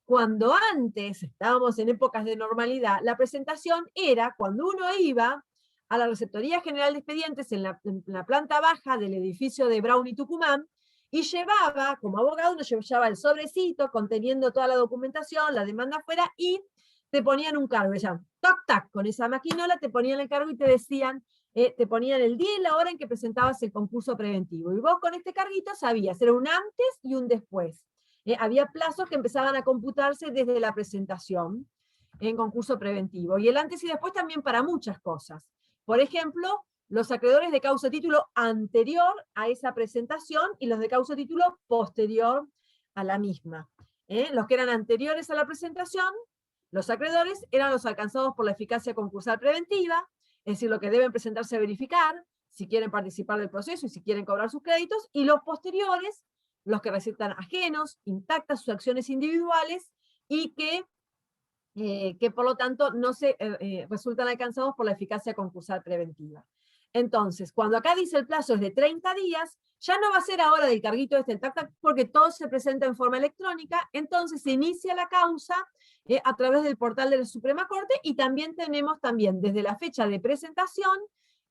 Cuando antes estábamos en épocas de normalidad, la presentación era cuando uno iba a la Receptoría General de Expedientes en la planta baja del edificio de Brown y Tucumán, y llevaba, como abogado, uno llevaba el sobrecito conteniendo toda la documentación, la demanda afuera, y te ponían un cargo, decían, toc, tac, con esa maquinola te ponían el cargo y te decían, te ponían el día y la hora en que presentabas el concurso preventivo. Y vos con este carguito sabías, era un antes y un después. Había plazos que empezaban a computarse desde la presentación en concurso preventivo. Y el antes y después también para muchas cosas. Por ejemplo, los acreedores de causa título anterior a esa presentación y los de causa título posterior a la misma. Los que eran anteriores a la presentación, los acreedores, eran los alcanzados por la eficacia concursal preventiva, es decir, lo que deben presentarse a verificar, si quieren participar del proceso y si quieren cobrar sus créditos, y los posteriores, los que resultan ajenos, intactas sus acciones individuales, y que por lo tanto no se resultan alcanzados por la eficacia concursal preventiva. Entonces, cuando acá dice el plazo es de 30 días, ya no va a ser ahora del carguito del tac-tac, porque todo se presenta en forma electrónica, entonces se inicia la causa a través del portal de la Suprema Corte, y también tenemos desde la fecha de presentación,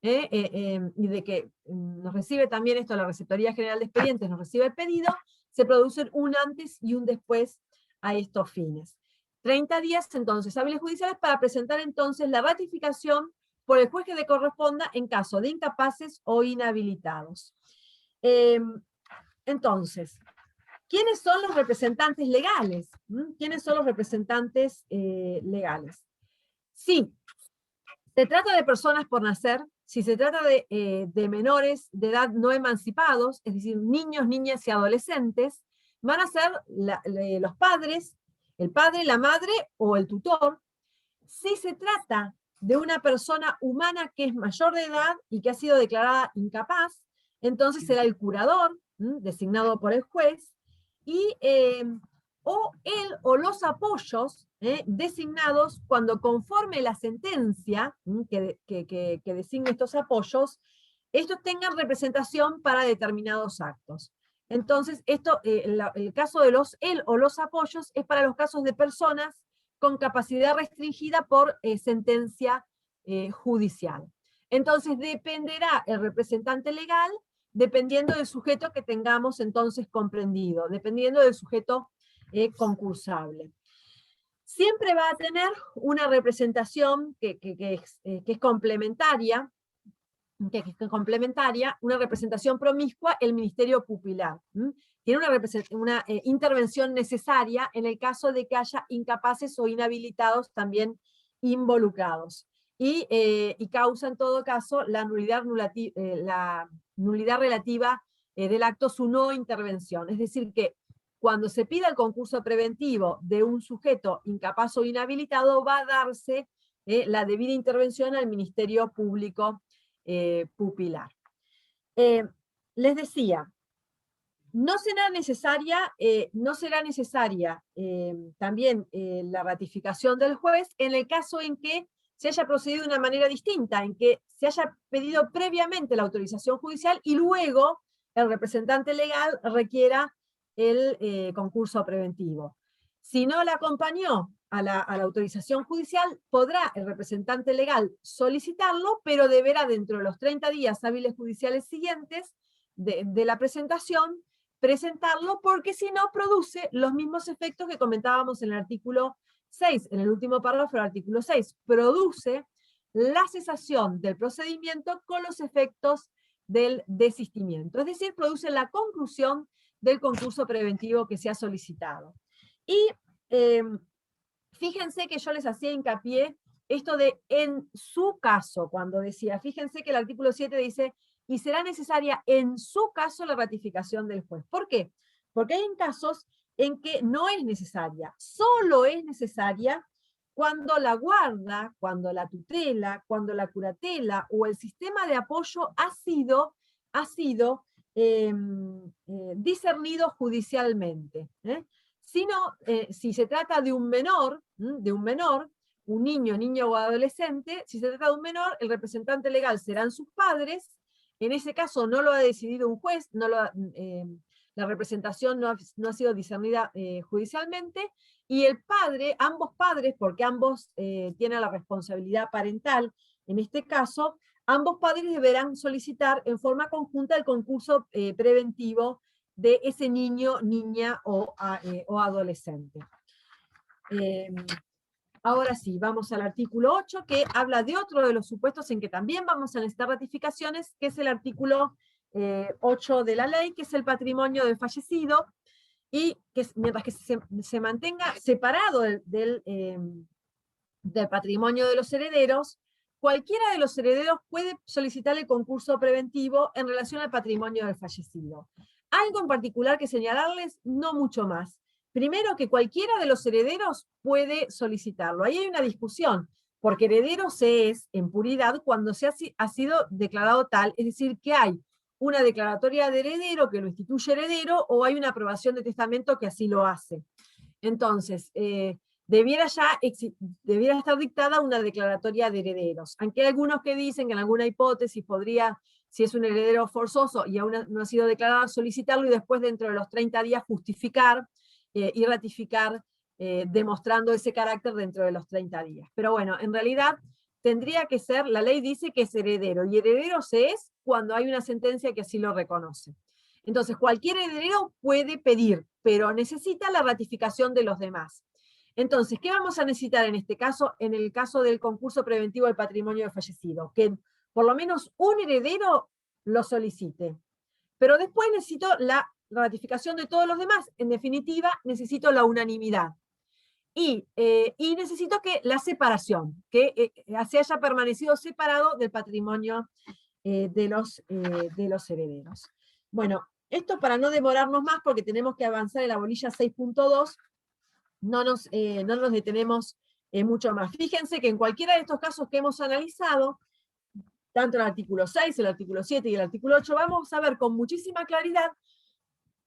y de que nos recibe también esto la Receptoría General de Expedientes, nos recibe el pedido, se producen un antes y un después a estos fines. 30 días entonces hábiles judiciales para presentar entonces la ratificación por el juez que le corresponda en caso de incapaces o inhabilitados. Entonces, ¿quiénes son los representantes legales? ¿Quiénes son los representantes legales? Sí, se trata de personas por nacer, si se trata de menores de edad no emancipados, es decir, niños, niñas y adolescentes, van a ser los padres, el padre, la madre o el tutor. Si se trata de una persona humana que es mayor de edad y que ha sido declarada incapaz, entonces será el curador, designado por el juez, y, o él o los apoyos designados cuando conforme la sentencia que designe estos apoyos, estos tengan representación para determinados actos. Entonces, el caso de él o los apoyos es para los casos de personas con capacidad restringida por sentencia judicial. Entonces, dependerá el representante legal dependiendo del sujeto que tengamos entonces comprendido, dependiendo del sujeto concursable. Siempre va a tener una representación que es complementaria, una representación promiscua, el Ministerio Pupilar. Tiene una intervención necesaria en el caso de que haya incapaces o inhabilitados también involucrados. Y causa en todo caso la nulidad relativa del acto su no intervención. Es decir, que cuando se pida el concurso preventivo de un sujeto incapaz o inhabilitado, va a darse la debida intervención al Ministerio Público Pupilar. Les decía, no será necesaria también la ratificación del juez en el caso en que se haya procedido de una manera distinta, en que se haya pedido previamente la autorización judicial y luego el representante legal requiera el concurso preventivo. Si no la acompañó a la autorización judicial, podrá el representante legal solicitarlo, pero deberá dentro de los 30 días hábiles judiciales siguientes de la presentación, presentarlo, porque si no produce los mismos efectos que comentábamos en el artículo 6, en el último párrafo del artículo 6, produce la cesación del procedimiento con los efectos del desistimiento, es decir, produce la conclusión del concurso preventivo que se ha solicitado. Y fíjense que yo les hacía hincapié esto de en su caso, cuando decía, fíjense que el artículo 7 dice, y será necesaria en su caso la ratificación del juez. ¿Por qué? Porque hay casos en que no es necesaria, solo es necesaria cuando la guarda, cuando la tutela, cuando la curatela o el sistema de apoyo ha sido discernido judicialmente. Si se trata de un menor, un niño o adolescente, si se trata de un menor, el representante legal serán sus padres. En ese caso no lo ha decidido un juez, la representación no ha sido discernida judicialmente, y el padre, ambos padres, porque ambos tienen la responsabilidad parental, en este caso, ambos padres deberán solicitar en forma conjunta el concurso preventivo de ese niño, niña o adolescente. Ahora sí, vamos al artículo 8, que habla de otro de los supuestos en que también vamos a necesitar ratificaciones, que es el artículo 8 de la ley, que es el patrimonio del fallecido, y que mientras que se mantenga separado del patrimonio de los herederos, cualquiera de los herederos puede solicitar el concurso preventivo en relación al patrimonio del fallecido. Algo en particular que señalarles, no mucho más. Primero, que cualquiera de los herederos puede solicitarlo. Ahí hay una discusión, porque heredero se es en puridad cuando ha sido declarado tal, es decir, que hay una declaratoria de heredero que lo instituye heredero, o hay una aprobación de testamento que así lo hace. Entonces, debiera estar dictada una declaratoria de herederos. Aunque hay algunos que dicen que en alguna hipótesis podría, si es un heredero forzoso y aún no ha sido declarado, solicitarlo y después dentro de los 30 días justificar y ratificar, demostrando ese carácter dentro de los 30 días. Pero bueno, en realidad tendría que ser, la ley dice que es heredero, y heredero se es cuando hay una sentencia que así lo reconoce. Entonces, cualquier heredero puede pedir, pero necesita la ratificación de los demás. Entonces, ¿qué vamos a necesitar en este caso? En el caso del concurso preventivo del patrimonio del fallecido, que por lo menos un heredero lo solicite. Pero después necesito la la ratificación de todos los demás. En definitiva, necesito la unanimidad. Y necesito que la separación, que se haya permanecido separado del patrimonio de los herederos. Bueno, esto para no demorarnos más, porque tenemos que avanzar en la bolilla 6.2, no nos detenemos mucho más. Fíjense que en cualquiera de estos casos que hemos analizado, tanto el artículo 6, el artículo 7 y el artículo 8, vamos a ver con muchísima claridad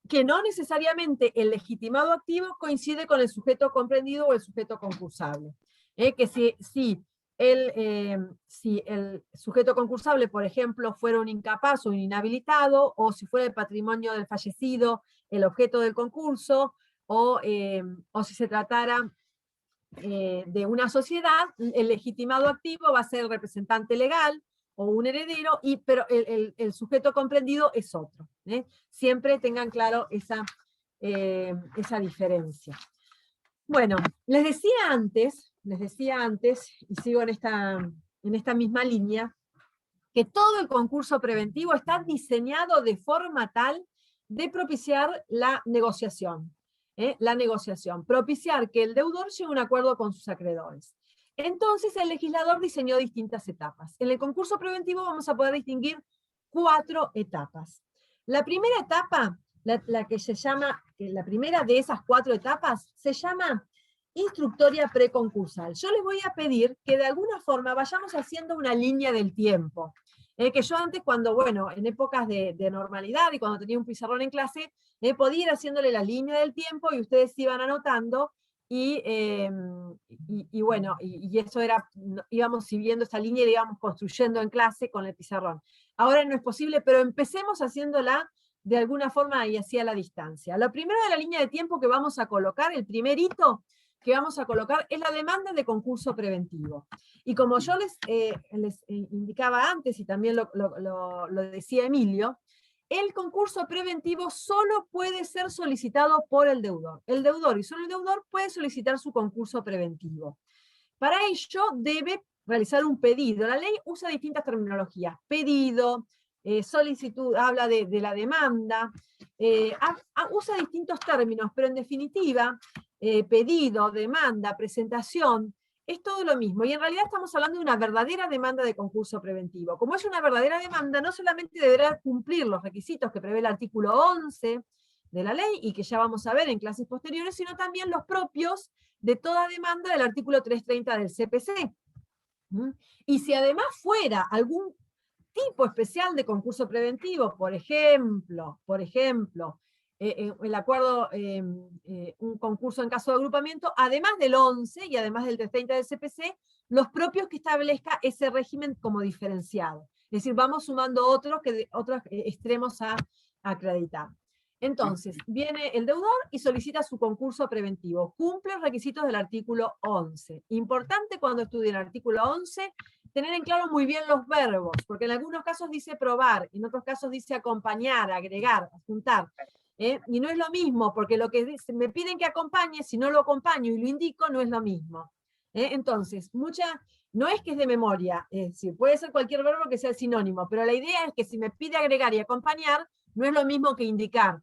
que no necesariamente el legitimado activo coincide con el sujeto comprendido o el sujeto concursable. Que si el sujeto concursable, por ejemplo, fuera un incapaz o un inhabilitado, o si fuera el patrimonio del fallecido el objeto del concurso, o si se tratara de una sociedad, el legitimado activo va a ser el representante legal, o un heredero, pero el sujeto comprendido es otro. Siempre tengan claro esa diferencia. Bueno, les decía antes, y sigo en esta misma línea, que todo el concurso preventivo está diseñado de forma tal de propiciar la negociación. Propiciar que el deudor llegue a un acuerdo con sus acreedores. Entonces el legislador diseñó distintas etapas. En el concurso preventivo vamos a poder distinguir 4 etapas. La primera etapa, la primera de esas 4 etapas, se llama instructoria preconcursal. Yo les voy a pedir que de alguna forma vayamos haciendo una línea del tiempo. Que yo antes, en épocas de normalidad y cuando tenía un pizarrón en clase, podía ir haciéndole la línea del tiempo y ustedes iban anotando. Y eso era, íbamos siguiendo esa línea y la íbamos construyendo en clase con el pizarrón. Ahora no es posible, pero empecemos haciéndola de alguna forma y así a la distancia. Lo primero de la línea de tiempo que vamos a colocar, el primer hito que vamos a colocar, es la demanda de concurso preventivo. Y como yo les indicaba antes, y también lo decía Emilio, el concurso preventivo solo puede ser solicitado por el deudor. El deudor y solo el deudor puede solicitar su concurso preventivo. Para ello debe realizar un pedido. La ley usa distintas terminologías. Pedido, solicitud, habla de la demanda, usa distintos términos, pero en definitiva, pedido, demanda, presentación, es todo lo mismo, y en realidad estamos hablando de una verdadera demanda de concurso preventivo. Como es una verdadera demanda, no solamente deberá cumplir los requisitos que prevé el artículo 11 de la ley, y que ya vamos a ver en clases posteriores, sino también los propios de toda demanda del artículo 330 del CPC. Y si además fuera algún tipo especial de concurso preventivo, por ejemplo, el acuerdo, un concurso en caso de agrupamiento, además del 11 y además del 330 del CPC, los propios que establezca ese régimen como diferenciado. Es decir, vamos sumando otros extremos a acreditar. Entonces, viene el deudor y solicita su concurso preventivo. Cumple los requisitos del artículo 11. Importante cuando estudien el artículo 11, tener en claro muy bien los verbos, porque en algunos casos dice probar, en otros casos dice acompañar, agregar, adjuntar. Y no es lo mismo, porque lo que me piden que acompañe, si no lo acompaño y lo indico, no es lo mismo. Entonces, no es que es de memoria, es decir, puede ser cualquier verbo que sea sinónimo, pero la idea es que si me pide agregar y acompañar, no es lo mismo que indicar,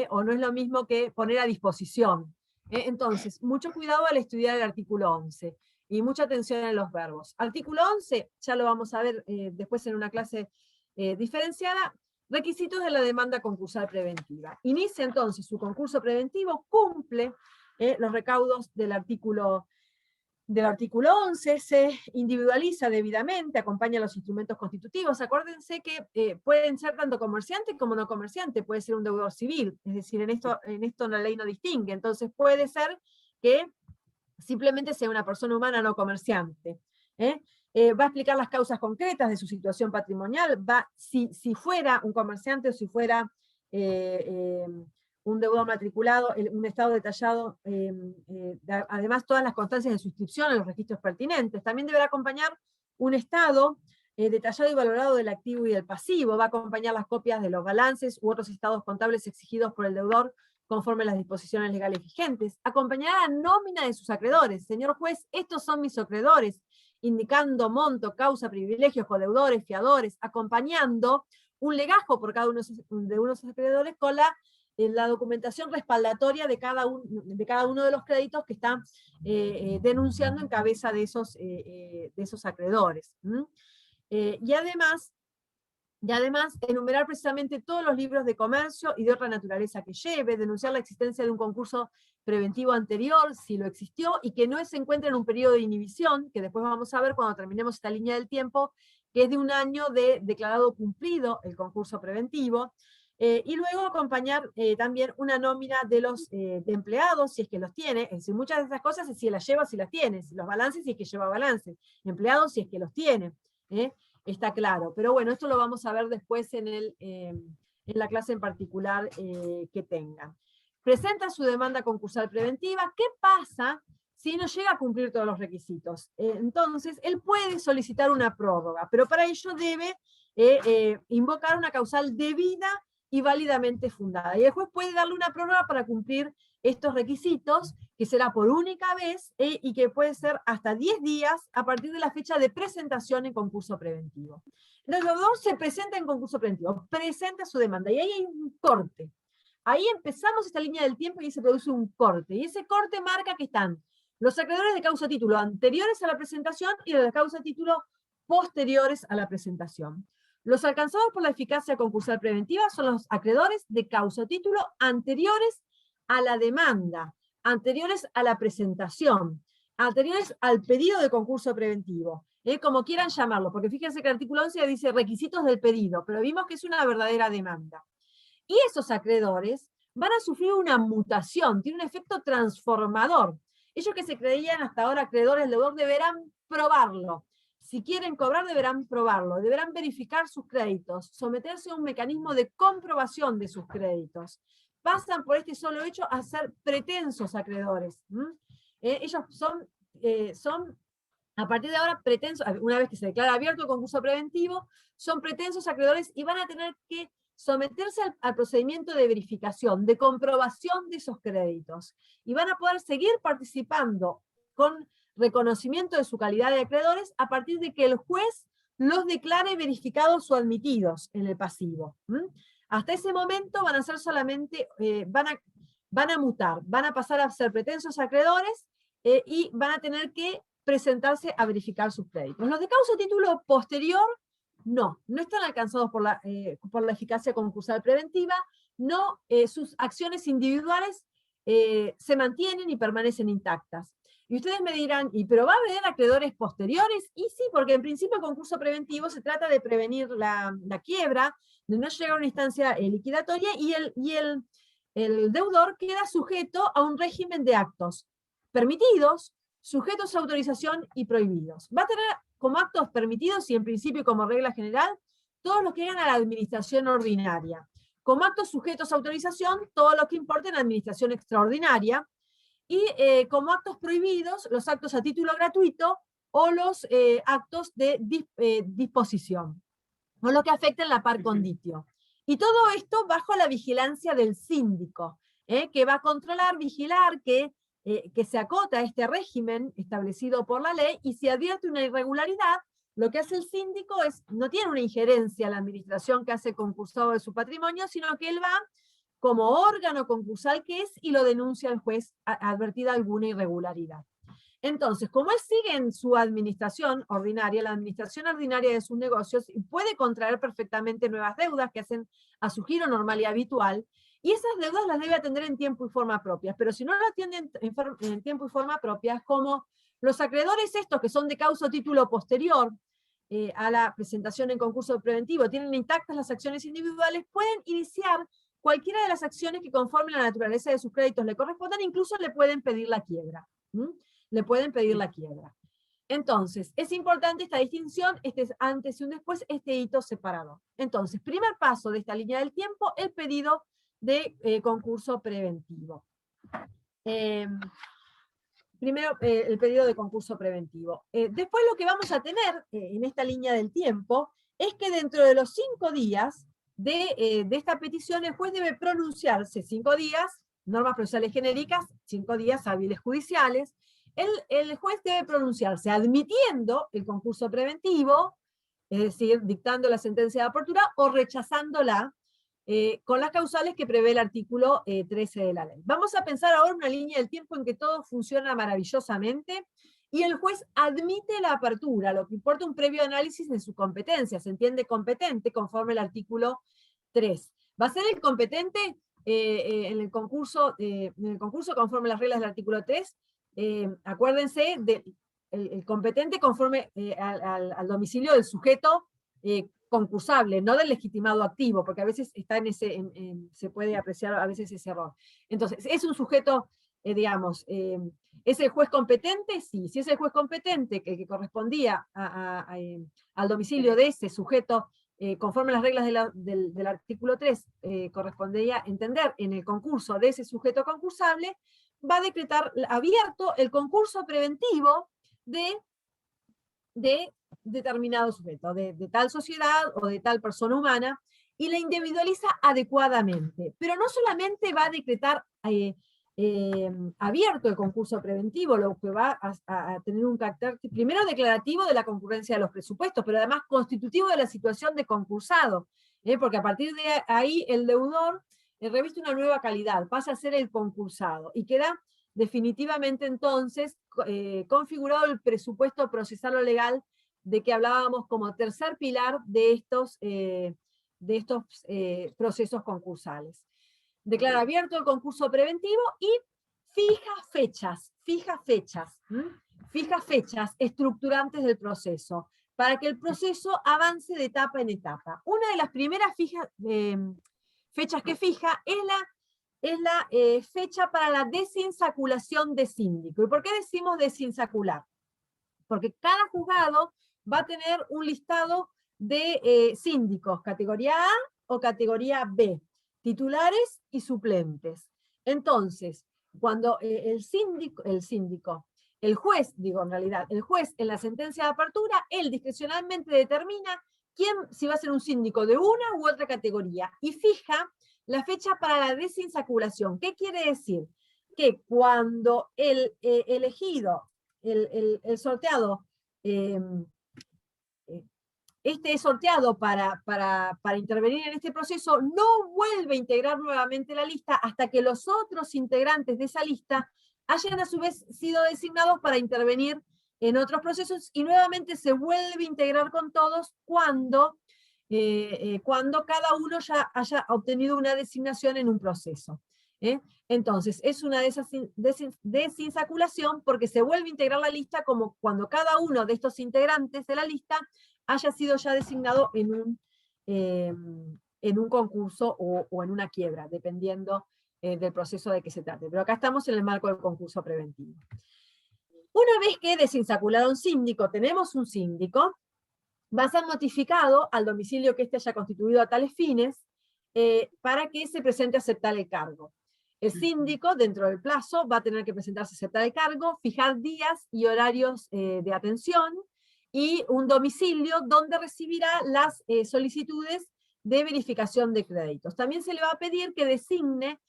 o no es lo mismo que poner a disposición. Entonces, mucho cuidado al estudiar el artículo 11, y mucha atención en los verbos. Artículo 11, ya lo vamos a ver después en una clase diferenciada. Requisitos de la demanda concursal preventiva. Inicia entonces su concurso preventivo, cumple los recaudos del artículo 11, se individualiza debidamente, acompaña los instrumentos constitutivos. Acuérdense que pueden ser tanto comerciante como no comerciante, puede ser un deudor civil, es decir, en esto la ley no distingue, entonces puede ser que simplemente sea una persona humana no comerciante. Va a explicar las causas concretas de su situación patrimonial, si fuera un comerciante o si fuera un deudor matriculado, un estado detallado, además todas las constancias de suscripción en los registros pertinentes. También deberá acompañar un estado detallado y valorado del activo y del pasivo, va a acompañar las copias de los balances u otros estados contables exigidos por el deudor conforme a las disposiciones legales vigentes, acompañará la nómina de sus acreedores. Señor juez, estos son mis acreedores, indicando monto, causa, privilegios, codeudores, fiadores, acompañando un legajo por cada uno de unos acreedores con la la documentación respaldatoria de cada uno de los créditos que están denunciando en cabeza de esos acreedores. Y además, enumerar precisamente todos los libros de comercio y de otra naturaleza que lleve, denunciar la existencia de un concurso preventivo anterior, si lo existió, y que no se encuentre en un periodo de inhibición, que después vamos a ver cuando terminemos esta línea del tiempo, que es de 1 año de declarado cumplido el concurso preventivo, y luego acompañar también una nómina de los de empleados, si es que los tiene, es decir, muchas de esas cosas es si las lleva, si las tiene, si los balances, si es que lleva balances, empleados, si es que los tiene, está claro. Pero bueno, esto lo vamos a ver después en la clase en particular que tengan. Presenta su demanda concursal preventiva. ¿Qué pasa si no llega a cumplir todos los requisitos? Entonces, él puede solicitar una prórroga, pero para ello debe invocar una causal debida y válidamente fundada. Y el juez puede darle una prórroga para cumplir estos requisitos, que será por única vez, y que puede ser hasta 10 días a partir de la fecha de presentación en concurso preventivo. El deudor se presenta en concurso preventivo, presenta su demanda, y ahí hay un corte. Ahí empezamos esta línea del tiempo y se produce un corte, y ese corte marca que están los acreedores de causa título anteriores a la presentación y los de causa título posteriores a la presentación. Los alcanzados por la eficacia concursal preventiva son los acreedores de causa título anteriores a la demanda, anteriores a la presentación, anteriores al pedido de concurso preventivo, como quieran llamarlo, porque fíjense que el artículo 11 dice requisitos del pedido, pero vimos que es una verdadera demanda. Y esos acreedores van a sufrir una mutación, tiene un efecto transformador. Ellos que se creían hasta ahora acreedores del deudor deberán probarlo. Si quieren cobrar, deberán probarlo, deberán verificar sus créditos, someterse a un mecanismo de comprobación de sus créditos. Pasan por este solo hecho a ser pretensos acreedores. Ellos son, a partir de ahora, pretensos, una vez que se declara abierto el concurso preventivo, son pretensos acreedores y van a tener que someterse al procedimiento de verificación, de comprobación de esos créditos. Y van a poder seguir participando con reconocimiento de su calidad de acreedores a partir de que el juez los declare verificados o admitidos en el pasivo. Hasta ese momento van a ser solamente, van a mutar, van a pasar a ser pretensos acreedores y van a tener que presentarse a verificar sus créditos. Los de causa título posterior, no están alcanzados por la eficacia concursal preventiva, sus acciones individuales se mantienen y permanecen intactas. Y ustedes me dirán, ¿pero va a haber acreedores posteriores? Y sí, porque en principio el concurso preventivo se trata de prevenir la quiebra, de no llegar a una instancia liquidatoria, y el deudor queda sujeto a un régimen de actos permitidos, sujetos a autorización y prohibidos. Va a tener como actos permitidos y en principio como regla general todos los que llegan a la administración ordinaria. Como actos sujetos a autorización, todos los que importen a administración extraordinaria. Y como actos prohibidos, los actos a título gratuito o los actos de disposición, o lo que afecten la par conditio. Y todo esto bajo la vigilancia del síndico, que va a controlar, vigilar que se acota este régimen establecido por la ley, y si advierte una irregularidad, lo que hace el síndico no tiene una injerencia a la administración que hace concursado de su patrimonio, sino que él va como órgano concursal que es, y lo denuncia al juez advertida alguna irregularidad. Entonces, como él sigue en su administración ordinaria, la administración ordinaria de sus negocios, puede contraer perfectamente nuevas deudas que hacen a su giro normal y habitual, y esas deudas las debe atender en tiempo y forma propias, pero si no lo atienden en tiempo y forma propias, como los acreedores estos que son de causa o título posterior a la presentación en concurso preventivo, tienen intactas las acciones individuales, pueden iniciar cualquiera de las acciones que conforme la naturaleza de sus créditos le correspondan, incluso le pueden pedir la quiebra. Le pueden pedir la quiebra. Entonces, es importante esta distinción, este es antes y un después, este hito separado. Entonces, primer paso de esta línea del tiempo, el pedido de concurso preventivo. Primero, el pedido de concurso preventivo. Después lo que vamos a tener en esta línea del tiempo es que dentro de los 5 días de esta petición, el juez debe pronunciarse 5 días, normas procesales genéricas, 5 días hábiles judiciales. El juez debe pronunciarse admitiendo el concurso preventivo, es decir, dictando la sentencia de apertura, o rechazándola, con las causales que prevé el artículo 13 de la ley. Vamos a pensar ahora una línea del tiempo en que todo funciona maravillosamente y el juez admite la apertura, lo que importa un previo análisis de su competencia, se entiende competente conforme el artículo 3. ¿Va a ser el competente en el concurso conforme las reglas del artículo 3? Acuérdense, el competente conforme al domicilio del sujeto concursable, no del legitimado activo, porque a veces está se puede apreciar a veces ese error. Entonces, ¿es un sujeto, digamos, es el juez competente? Sí, si es el juez competente que correspondía al domicilio de ese sujeto, conforme a las reglas del artículo 3, correspondería entender en el concurso de ese sujeto concursable, va a decretar abierto el concurso preventivo de determinado sujeto, de tal sociedad o de tal persona humana, y la individualiza adecuadamente. Pero no solamente va a decretar abierto el concurso preventivo, lo que va a tener un carácter primero declarativo de la concurrencia de los presupuestos, pero además constitutivo de la situación de concursado, porque a partir de ahí el deudor reviste una nueva calidad, pasa a ser el concursado, y queda definitivamente entonces configurado el presupuesto procesal o legal de que hablábamos como tercer pilar de estos procesos concursales. Declara abierto el concurso preventivo y fija fechas estructurantes del proceso, para que el proceso avance de etapa en etapa. Una de las primeras fechas que fija es la fecha para la desinsaculación de síndico. ¿Y por qué decimos desinsacular? Porque cada juzgado va a tener un listado de síndicos, categoría A o categoría B, titulares y suplentes. Entonces, cuando el juez en la sentencia de apertura, él discrecionalmente determina si va a ser un síndico de una u otra categoría, y fija la fecha para la desinsaculación. ¿Qué quiere decir? Que cuando el elegido, el sorteado, es sorteado para intervenir en este proceso, no vuelve a integrar nuevamente la lista hasta que los otros integrantes de esa lista hayan a su vez sido designados para intervenir en otros procesos, y nuevamente se vuelve a integrar con todos cuando cada uno ya haya obtenido una designación en un proceso. Entonces, es una desinsaculación porque se vuelve a integrar la lista como cuando cada uno de estos integrantes de la lista haya sido ya designado en un concurso o en una quiebra, dependiendo del proceso de que se trate. Pero acá estamos en el marco del concurso preventivo. Una vez que desinsacularon síndico, tenemos un síndico, va a ser notificado al domicilio que éste haya constituido a tales fines, para que se presente a aceptar el cargo. El síndico, dentro del plazo, va a tener que presentarse a aceptar el cargo, fijar días y horarios de atención, y un domicilio donde recibirá las solicitudes de verificación de créditos. También se le va a pedir que designe,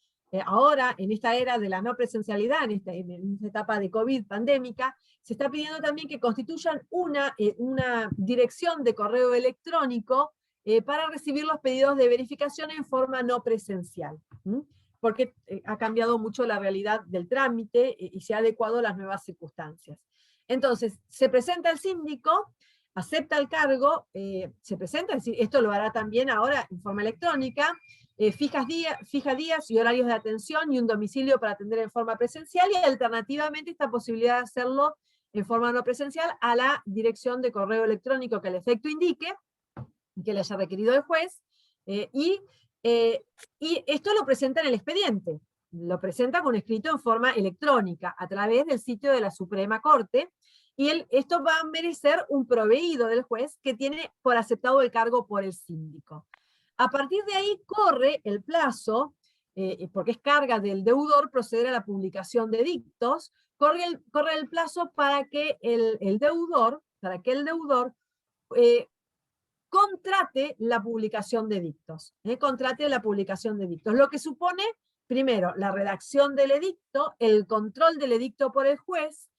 ahora en esta era de la no presencialidad, en esta etapa de COVID pandémica, se está pidiendo también que constituyan una dirección de correo electrónico para recibir los pedidos de verificación en forma no presencial, porque ha cambiado mucho la realidad del trámite y se ha adecuado a las nuevas circunstancias. Entonces, se presenta el síndico, acepta el cargo, se presenta, es decir, esto lo hará también ahora en forma electrónica, fija días y horarios de atención y un domicilio para atender en forma presencial, y alternativamente esta posibilidad de hacerlo en forma no presencial a la dirección de correo electrónico que el efecto indique, que le haya requerido el juez, y esto lo presenta en el expediente, lo presenta con escrito en forma electrónica, a través del sitio de la Suprema Corte, y esto va a merecer un proveído del juez que tiene por aceptado el cargo por el síndico. A partir de ahí corre el plazo, porque es carga del deudor proceder a la publicación de dictos, corre el plazo para que el deudor contrate la publicación de dictos. Lo que supone, primero, la redacción del edicto, el control del edicto por el juez,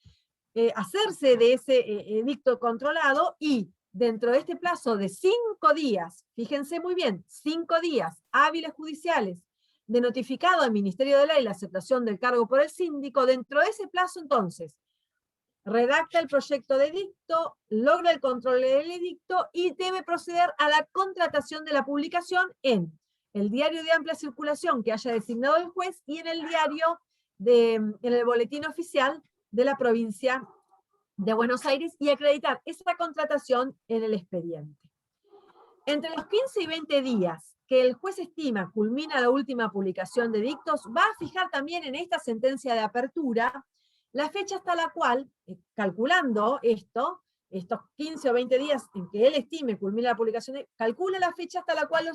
hacerse de ese edicto controlado y dentro de este plazo de 5 días, fíjense muy bien, 5 días hábiles judiciales, de notificado al Ministerio de Ley la aceptación del cargo por el síndico, dentro de ese plazo entonces, redacta el proyecto de edicto, logra el control del edicto y debe proceder a la contratación de la publicación en el diario de amplia circulación que haya designado el juez y en el diario, en el boletín oficial de la provincia de Buenos Aires y acreditar esa contratación en el expediente. Entre los 15 y 20 días que el juez estima culmina la última publicación de edictos, va a fijar también en esta sentencia de apertura la fecha hasta la cual, calculando estos 15 o 20 días en que él estime culmina la publicación, calcula la fecha hasta la cual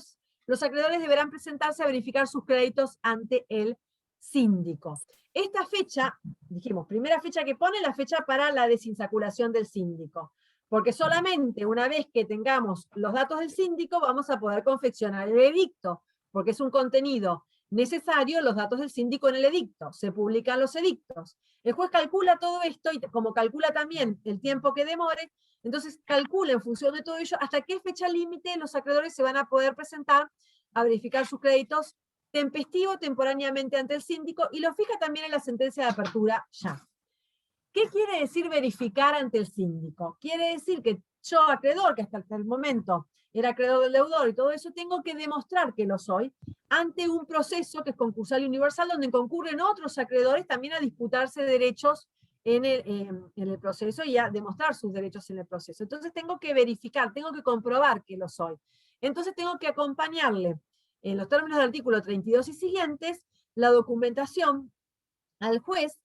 los acreedores deberán presentarse a verificar sus créditos ante el síndico. Esta fecha, dijimos, primera fecha que pone, la fecha para la desinsaculación del síndico, porque solamente una vez que tengamos los datos del síndico vamos a poder confeccionar el edicto, porque es un contenido necesario los datos del síndico en el edicto, se publican los edictos. El juez calcula todo esto, y como calcula también el tiempo que demore, entonces calcula en función de todo ello hasta qué fecha límite los acreedores se van a poder presentar a verificar sus créditos tempestivo temporariamente ante el síndico, y lo fija también en la sentencia de apertura ya. ¿Qué quiere decir verificar ante el síndico? Quiere decir que yo, acreedor, que hasta el momento era acreedor del deudor y todo eso, tengo que demostrar que lo soy ante un proceso que es concursal y universal, donde concurren otros acreedores también a disputarse derechos en el proceso y a demostrar sus derechos en el proceso. Entonces tengo que verificar, tengo que comprobar que lo soy. Entonces tengo que acompañarle, en los términos del artículo 32 y siguientes, la documentación al juez,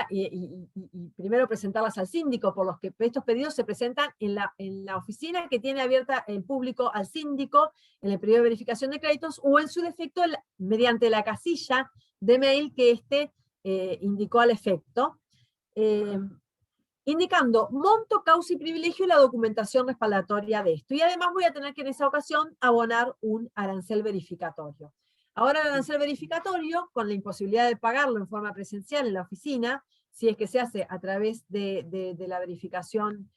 y primero presentarlas al síndico, por los que estos pedidos se presentan en la oficina que tiene abierta el público al síndico en el periodo de verificación de créditos, o en su defecto mediante la casilla de mail que éste indicó al efecto, indicando monto, causa y privilegio y la documentación respaldatoria de esto. Y además voy a tener que en esa ocasión abonar un arancel verificatorio. Ahora el arancel verificatorio, con la imposibilidad de pagarlo en forma presencial en la oficina, si es que se hace a través de la verificación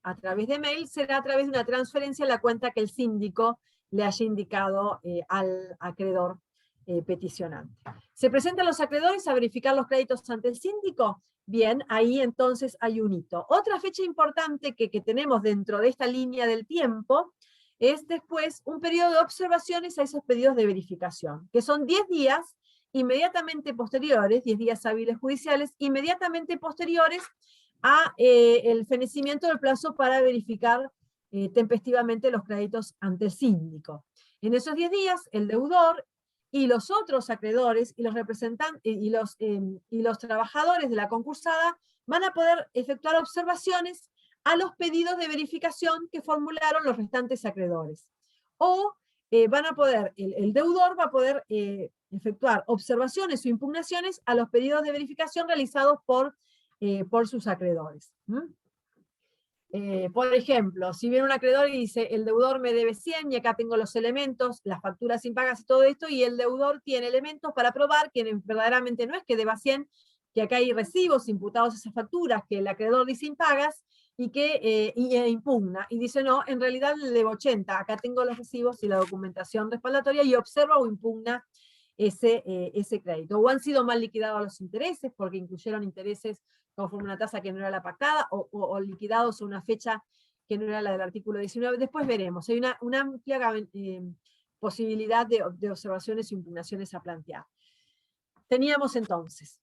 a través de mail, será a través de una transferencia a la cuenta que el síndico le haya indicado al acreedor peticionante. ¿Se presentan los acreedores a verificar los créditos ante el síndico? Bien, ahí entonces hay un hito. Otra fecha importante que tenemos dentro de esta línea del tiempo es después un periodo de observaciones a esos pedidos de verificación, que son 10 días inmediatamente posteriores, 10 días hábiles judiciales, inmediatamente posteriores a el fenecimiento del plazo para verificar tempestivamente los créditos ante el síndico. En esos 10 días, el deudor y los otros acreedores y los representantes y los trabajadores de la concursada van a poder efectuar observaciones a los pedidos de verificación que formularon los restantes acreedores. O van a poder, el deudor va a poder efectuar observaciones o impugnaciones a los pedidos de verificación realizados por sus acreedores. Por ejemplo, si viene un acreedor y dice, el deudor me debe 100 y acá tengo los elementos, las facturas impagas y todo esto, y el deudor tiene elementos para probar que verdaderamente no es que deba 100, que acá hay recibos imputados a esas facturas que el acreedor dice impagas, y que impugna, y dice no, en realidad le debo 80, acá tengo los recibos y la documentación respaldatoria, y observa o impugna ese crédito. O han sido mal liquidados los intereses, porque incluyeron intereses conforme una tasa que no era la pactada, o liquidados a una fecha que no era la del artículo 19. Después veremos, hay una amplia posibilidad de observaciones e impugnaciones a plantear. Teníamos entonces,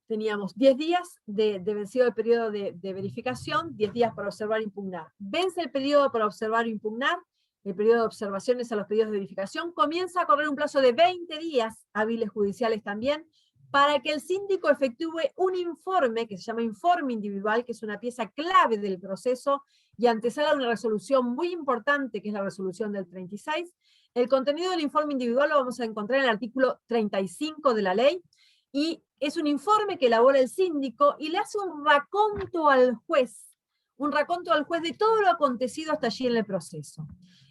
teníamos 10 días de vencido el periodo de verificación, 10 días para observar e impugnar. Vence el periodo para observar o impugnar, el periodo de observaciones a los pedidos de verificación, comienza a correr un plazo de 20 días, hábiles judiciales también, para que el síndico efectúe un informe, que se llama informe individual, que es una pieza clave del proceso, y antesala una resolución muy importante, que es la resolución del 36. El contenido del informe individual lo vamos a encontrar en el artículo 35 de la ley, y es un informe que elabora el síndico, y le hace un raconto al juez de todo lo acontecido hasta allí en el proceso.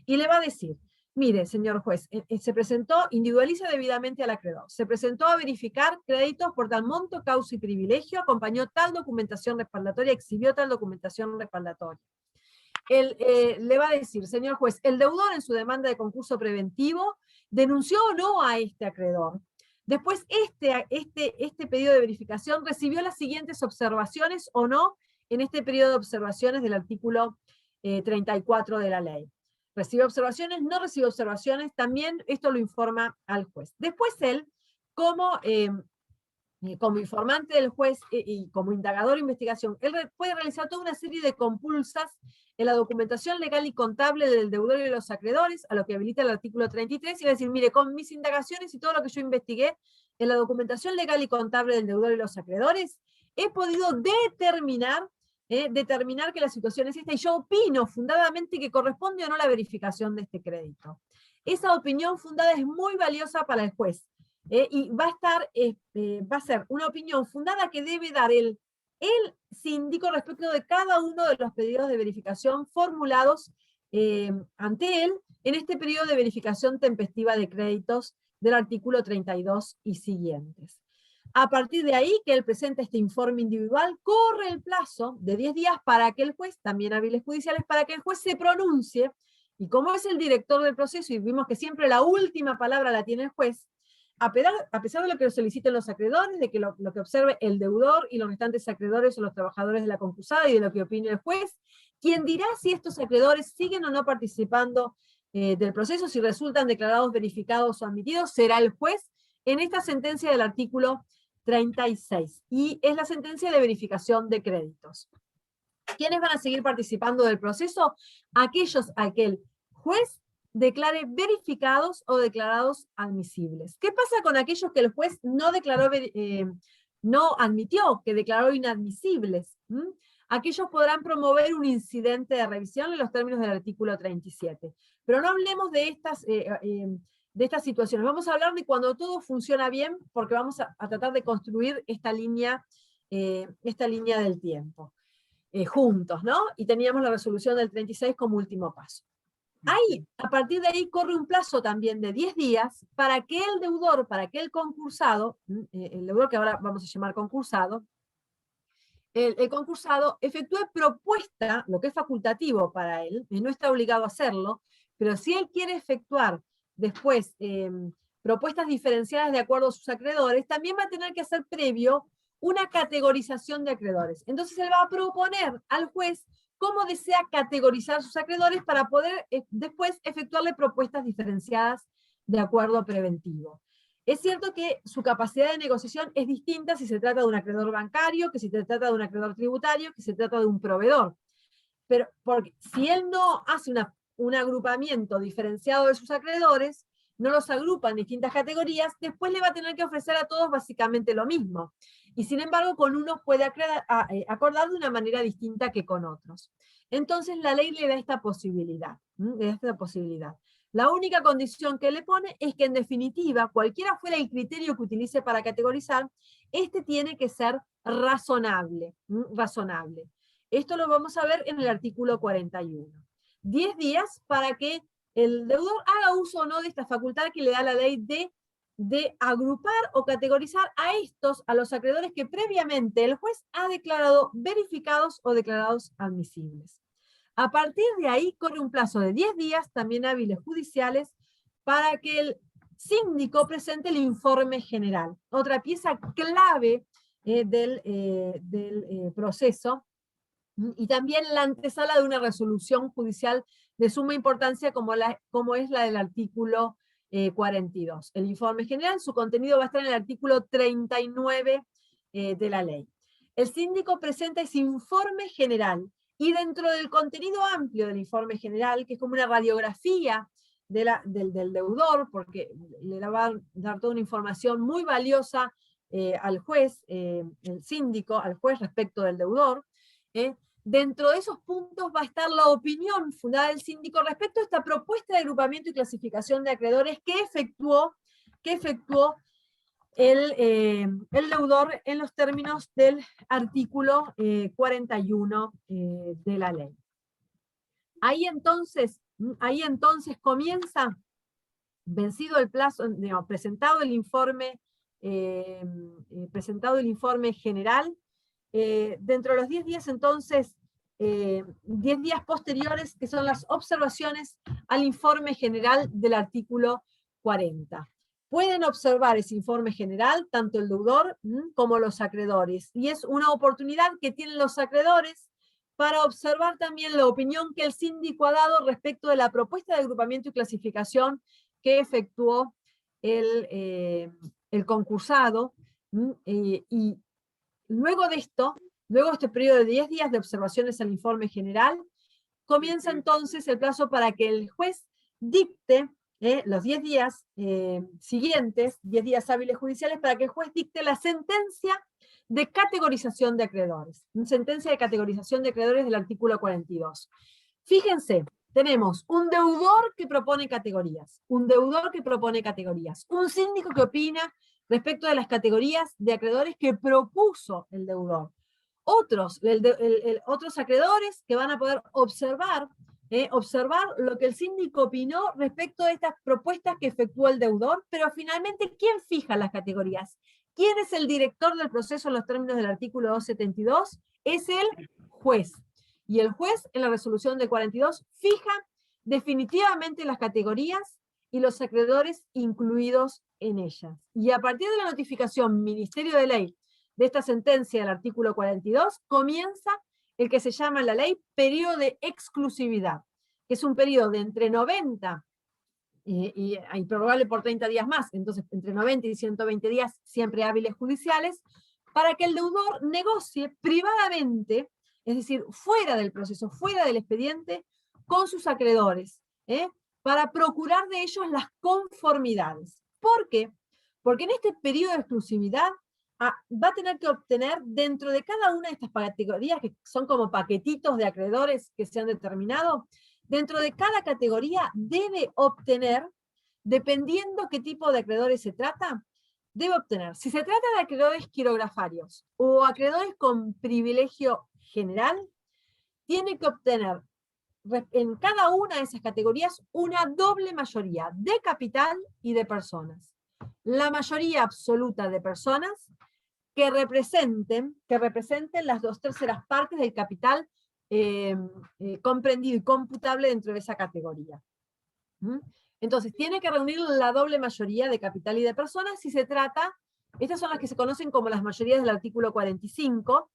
Y le va a decir, Mire, señor juez, se presentó, individualiza debidamente al acreedor, se presentó a verificar créditos por tal monto, causa y privilegio, acompañó tal documentación respaldatoria, exhibió tal documentación respaldatoria. Él le va a decir, señor juez, el deudor en su demanda de concurso preventivo denunció o no a este acreedor. Después, este pedido de verificación recibió las siguientes observaciones o no en este periodo de observaciones del artículo 34 de la ley. Recibe observaciones, no recibe observaciones, también esto lo informa al juez. Después él, como informante del juez y como indagador de investigación, él puede realizar toda una serie de compulsas en la documentación legal y contable del deudor y de los acreedores, a lo que habilita el artículo 33, y va a decir, mire, con mis indagaciones y todo lo que yo investigué en la documentación legal y contable del deudor y los acreedores, he podido determinar que la situación es esta, y yo opino fundadamente que corresponde o no la verificación de este crédito. Esa opinión fundada es muy valiosa para el juez, y va a ser una opinión fundada que debe dar el síndico respecto de cada uno de los pedidos de verificación formulados ante él en este periodo de verificación tempestiva de créditos del artículo 32 y siguientes. A partir de ahí, que él presente este informe individual, corre el plazo de 10 días para que el juez, también hábiles judiciales, para que el juez se pronuncie, y como es el director del proceso, y vimos que siempre la última palabra la tiene el juez, a pesar de lo que soliciten los acreedores, de que lo que observe el deudor y los restantes acreedores o los trabajadores de la concursada y de lo que opine el juez, quien dirá si estos acreedores siguen o no participando del proceso, si resultan declarados verificados o admitidos, será el juez en esta sentencia del artículo 36, y es la sentencia de verificación de créditos. ¿Quiénes van a seguir participando del proceso? Aquellos a que el juez declare verificados o declarados admisibles. ¿Qué pasa con aquellos que el juez no declaró, no admitió, que declaró inadmisibles? Aquellos podrán promover un incidente de revisión en los términos del artículo 37. Pero no hablemos de estas situaciones. Vamos a hablar de cuando todo funciona bien, porque vamos a tratar de construir esta línea del tiempo juntos, ¿no? Y teníamos la resolución del 36 como último paso. Ahí, a partir de ahí, corre un plazo también de 10 días para que el deudor, para que el concursado, el deudor que ahora vamos a llamar concursado, el concursado efectúe propuesta, lo que es facultativo para él, no está obligado a hacerlo, pero si él quiere efectuar después propuestas diferenciadas de acuerdo a sus acreedores, también va a tener que hacer previo una categorización de acreedores. Entonces él va a proponer al juez cómo desea categorizar sus acreedores para poder después efectuarle propuestas diferenciadas de acuerdo preventivo. Es cierto que su capacidad de negociación es distinta si se trata de un acreedor bancario, que si se trata de un acreedor tributario, que si se trata de un proveedor. Pero porque si él no hace un agrupamiento diferenciado de sus acreedores, no los agrupa en distintas categorías, después le va a tener que ofrecer a todos básicamente lo mismo. Y sin embargo, con unos puede acordar de una manera distinta que con otros. Entonces la ley le da esta posibilidad. La única condición que le pone es que en definitiva, cualquiera fuera el criterio que utilice para categorizar, este tiene que ser razonable. Esto lo vamos a ver en el artículo 41. 10 días para que el deudor haga uso o no de esta facultad que le da la ley de agrupar o categorizar a los acreedores que previamente el juez ha declarado verificados o declarados admisibles. A partir de ahí corre un plazo de 10 días, también hábiles judiciales, para que el síndico presente el informe general, otra pieza clave del proceso, y también la antesala de una resolución judicial de suma importancia como es la del artículo 42. El informe general, su contenido va a estar en el artículo 39 de la ley. El síndico presenta ese informe general, y dentro del contenido amplio del informe general, que es como una radiografía del deudor, porque le va a dar toda una información muy valiosa al juez, el síndico, al juez respecto del deudor, dentro de esos puntos va a estar la opinión fundada del síndico respecto a esta propuesta de agrupamiento y clasificación de acreedores que efectuó el deudor en los términos del artículo 41 de la ley. Ahí entonces Ahí entonces comienza, vencido el plazo, digamos, presentado el informe general, dentro de los 10 días entonces, 10 días posteriores, que son las observaciones al informe general del artículo 40. Pueden observar ese informe general tanto el deudor como los acreedores, y es una oportunidad que tienen los acreedores para observar también la opinión que el síndico ha dado respecto de la propuesta de agrupamiento y clasificación que efectuó el concursado, y luego de esto, luego de este periodo de 10 días de observaciones al informe general, comienza entonces el plazo para que el juez dicte los 10 días siguientes, 10 días hábiles judiciales, para que el juez dicte la sentencia de categorización de acreedores. Una sentencia de categorización de acreedores del artículo 42. Fíjense, tenemos un deudor que propone categorías, un deudor que propone categorías, un síndico que opina respecto de las categorías de acreedores que propuso el deudor. Otros acreedores que van a poder observar lo que el síndico opinó respecto de estas propuestas que efectuó el deudor, pero finalmente, ¿quién fija las categorías? ¿Quién es el director del proceso en los términos del artículo 272? Es el juez. Y el juez, en la resolución del 42, fija definitivamente las categorías y los acreedores incluidos en ellas. Y a partir de la notificación Ministerio de Ley de esta sentencia del artículo 42, comienza el que se llama en la ley periodo de exclusividad, que es un periodo de entre 90 y probable por 30 días más, entonces entre 90 y 120 días, siempre hábiles judiciales, para que el deudor negocie privadamente, es decir, fuera del proceso, fuera del expediente, con sus acreedores, para procurar de ellos las conformidades. ¿Por qué? Porque en este periodo de exclusividad va a tener que obtener dentro de cada una de estas categorías, que son como paquetitos de acreedores que se han determinado, dentro de cada categoría debe obtener, dependiendo qué tipo de acreedores se trata, debe obtener, si se trata de acreedores quirografarios o acreedores con privilegio general, tiene que obtener en cada una de esas categorías una doble mayoría de capital y de personas. La mayoría absoluta de personas que representen las 2/3 partes del capital comprendido y computable dentro de esa categoría. Entonces, tiene que reunir la doble mayoría de capital y de personas si se trata, estas son las que se conocen como las mayorías del artículo 45,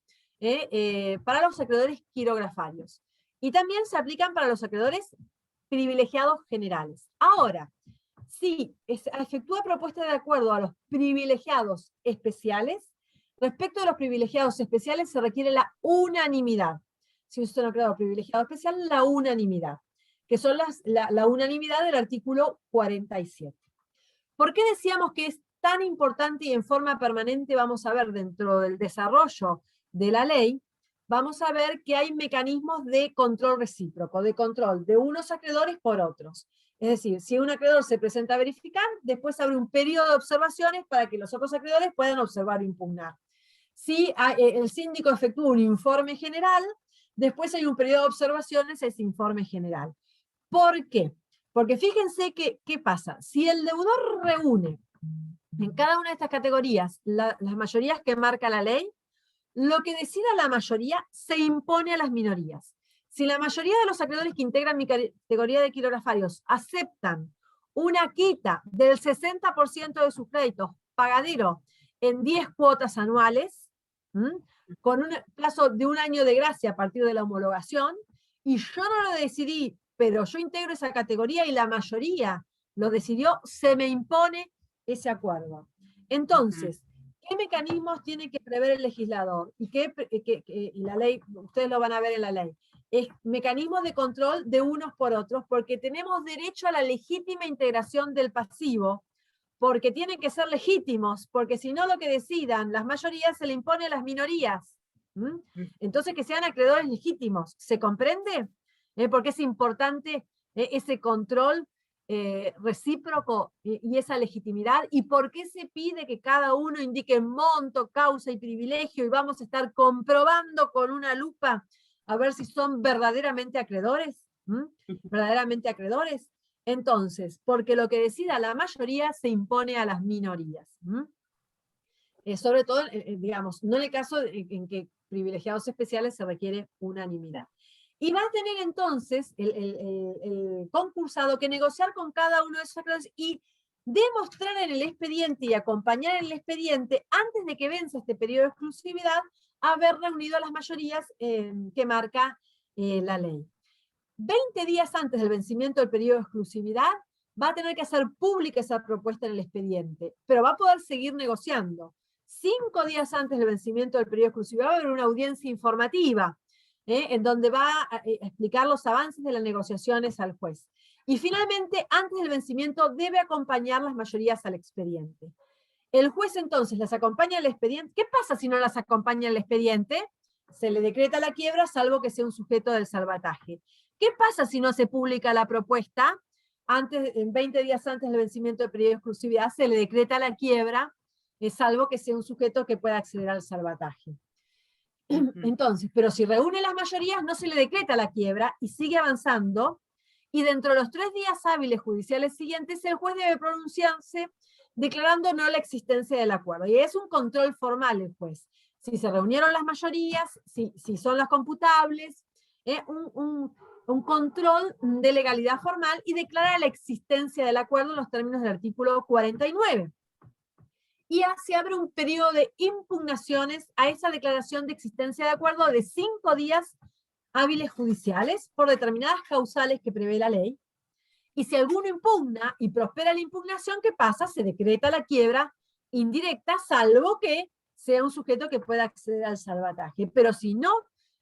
para los acreedores quirografarios. Y también se aplican para los acreedores privilegiados generales. Ahora, si efectúa propuesta de acuerdo a los privilegiados especiales, respecto a los privilegiados especiales se requiere la unanimidad. Si es un acreedor privilegiado especial, la unanimidad, que son la unanimidad del artículo 47. ¿Por qué decíamos que es tan importante y en forma permanente vamos a ver dentro del desarrollo de la ley? Vamos a ver que hay mecanismos de control recíproco, de control de unos acreedores por otros. Es decir, si un acreedor se presenta a verificar, después abre un periodo de observaciones para que los otros acreedores puedan observar o impugnar. Si el síndico efectúa un informe general, después hay un periodo de observaciones a ese informe general. ¿Por qué? Porque fíjense qué pasa. Si el deudor reúne en cada una de estas categorías las mayorías que marca la ley, lo que decida la mayoría se impone a las minorías. Si la mayoría de los acreedores que integran mi categoría de quirografarios aceptan una quita del 60% de sus créditos pagadero en 10 cuotas anuales, con un plazo de 1 año de gracia a partir de la homologación, y yo no lo decidí, pero yo integro esa categoría y la mayoría lo decidió, se me impone ese acuerdo. Entonces, ¿qué mecanismos tiene que prever el legislador? Y la ley, ustedes lo van a ver en la ley, es mecanismos de control de unos por otros, porque tenemos derecho a la legítima integración del pasivo, porque tienen que ser legítimos, porque si no lo que decidan las mayorías se le impone a las minorías. Entonces que sean acreedores legítimos, ¿se comprende? Porque es importante ese control recíproco y esa legitimidad, y por qué se pide que cada uno indique monto, causa y privilegio, y vamos a estar comprobando con una lupa a ver si son verdaderamente acreedores. verdaderamente acreedores? Entonces, porque lo que decida la mayoría se impone a las minorías. Sobre todo, digamos, no en el caso en que privilegiados especiales se requiere unanimidad. Y va a tener entonces el concursado que negociar con cada uno de esos acreedores y demostrar en el expediente y acompañar en el expediente, antes de que venza este periodo de exclusividad, haber reunido a las mayorías que marca la ley. 20 días antes del vencimiento del periodo de exclusividad, va a tener que hacer pública esa propuesta en el expediente, pero va a poder seguir negociando. 5 días antes del vencimiento del periodo de exclusividad va a haber una audiencia informativa, en donde va a explicar los avances de las negociaciones al juez. Y finalmente, antes del vencimiento, debe acompañar las mayorías al expediente. El juez entonces las acompaña al expediente. ¿Qué pasa si no las acompaña al expediente? Se le decreta la quiebra, salvo que sea un sujeto del salvataje. ¿Qué pasa si no se publica la propuesta? 20 días antes del vencimiento del periodo de exclusividad, se le decreta la quiebra, salvo que sea un sujeto que pueda acceder al salvataje. Entonces, pero si reúne las mayorías, no se le decreta la quiebra y sigue avanzando, y dentro de los 3 días hábiles judiciales siguientes, el juez debe pronunciarse declarando no la existencia del acuerdo. Y es un control formal el juez. Si se reunieron las mayorías, si son las computables, un control de legalidad formal y declara la existencia del acuerdo en los términos del artículo 49. Y se abre un periodo de impugnaciones a esa declaración de existencia de acuerdo de 5 días hábiles judiciales por determinadas causales que prevé la ley. Y si alguno impugna y prospera la impugnación, ¿qué pasa? Se decreta la quiebra indirecta, salvo que sea un sujeto que pueda acceder al salvataje. Pero si no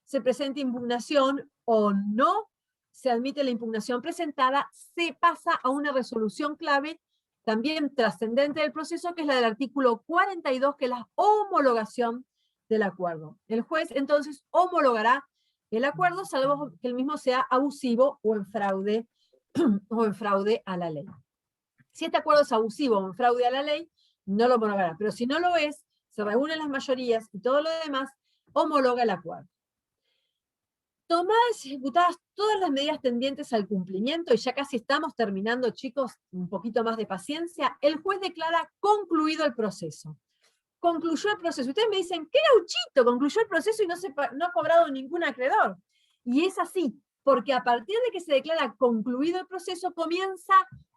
se presenta impugnación o no se admite la impugnación presentada, se pasa a una resolución clave, también trascendente del proceso, que es la del artículo 42, que es la homologación del acuerdo. El juez entonces homologará el acuerdo, salvo que el mismo sea abusivo o en fraude a la ley. Si este acuerdo es abusivo o en fraude a la ley, no lo homologará. Pero si no lo es, se reúnen las mayorías y todo lo demás, homologa el acuerdo. Tomadas y ejecutadas todas las medidas tendientes al cumplimiento, y ya casi estamos terminando, chicos, un poquito más de paciencia, el juez declara concluido el proceso. Concluyó el proceso. Ustedes me dicen, ¡qué gauchito! Concluyó el proceso y no ha cobrado ningún acreedor. Y es así, porque a partir de que se declara concluido el proceso, comienza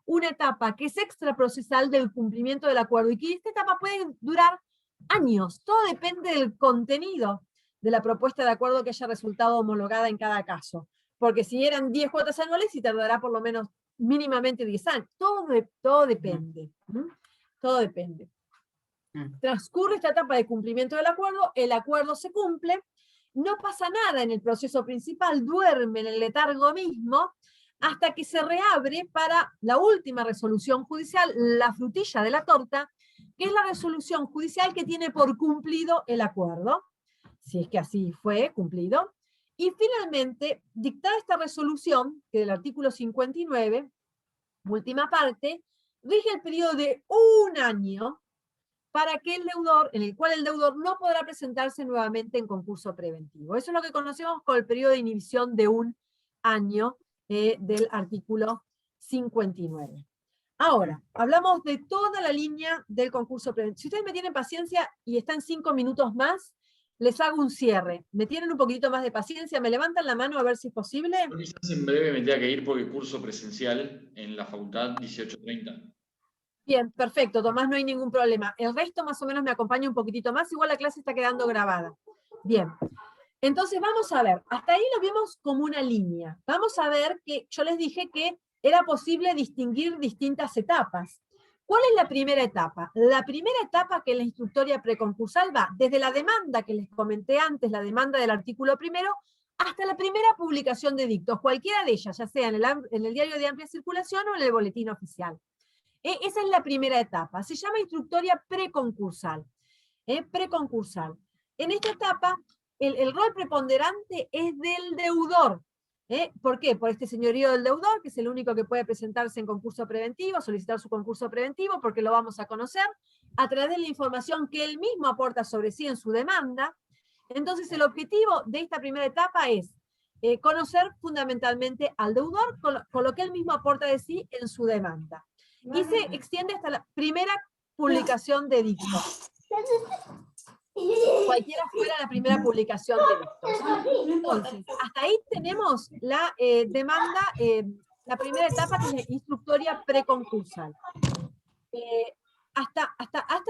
una etapa que es extraprocesal del cumplimiento del acuerdo, y que esta etapa puede durar años. Todo depende del contenido de la propuesta de acuerdo que haya resultado homologada en cada caso. Porque si eran 10 cuotas anuales, sí tardará por lo menos mínimamente 10 años. Todo depende. Todo depende. Transcurre esta etapa de cumplimiento del acuerdo, el acuerdo se cumple, no pasa nada en el proceso principal, duerme en el letargo mismo, hasta que se reabre para la última resolución judicial, la frutilla de la torta, que es la resolución judicial que tiene por cumplido el acuerdo, si es que así fue cumplido, y finalmente, dictada esta resolución, que del artículo 59, última parte, rige el periodo de 1 año para que el deudor, en el cual el deudor no podrá presentarse nuevamente en concurso preventivo. Eso es lo que conocemos como el periodo de inhibición de 1 año del artículo 59. Ahora, hablamos de toda la línea del concurso preventivo. Si ustedes me tienen paciencia y están 5 minutos más, les hago un cierre. ¿Me tienen un poquito más de paciencia? ¿Me levantan la mano a ver si es posible? Quizás en breve me tenga que ir porque curso presencial en la facultad 18:30. Bien, perfecto, Tomás, no hay ningún problema. El resto más o menos me acompaña un poquitito más, igual la clase está quedando grabada. Bien, entonces vamos a ver, hasta ahí lo vimos como una línea. Vamos a ver que yo les dije que era posible distinguir distintas etapas. ¿Cuál es la primera etapa? La primera etapa, que es la instructoria preconcursal, va desde la demanda que les comenté antes, la demanda del artículo primero, hasta la primera publicación de dictos, cualquiera de ellas, ya sea en el diario de amplia circulación o en el boletín oficial. Esa es la primera etapa, se llama instructoria preconcursal. Preconcursal. En esta etapa, el rol preponderante es del deudor. ¿Por qué? Por este señorío del deudor, que es el único que puede presentarse en concurso preventivo, solicitar su concurso preventivo, porque lo vamos a conocer, a través de la información que él mismo aporta sobre sí en su demanda. Entonces el objetivo de esta primera etapa es conocer fundamentalmente al deudor, con lo que él mismo aporta de sí en su demanda. Y se extiende hasta la primera publicación de dicto. Cualquiera fuera la primera publicación de dictos. Entonces, hasta ahí tenemos la demanda, la primera etapa, que es la instructoria preconcursal. Hasta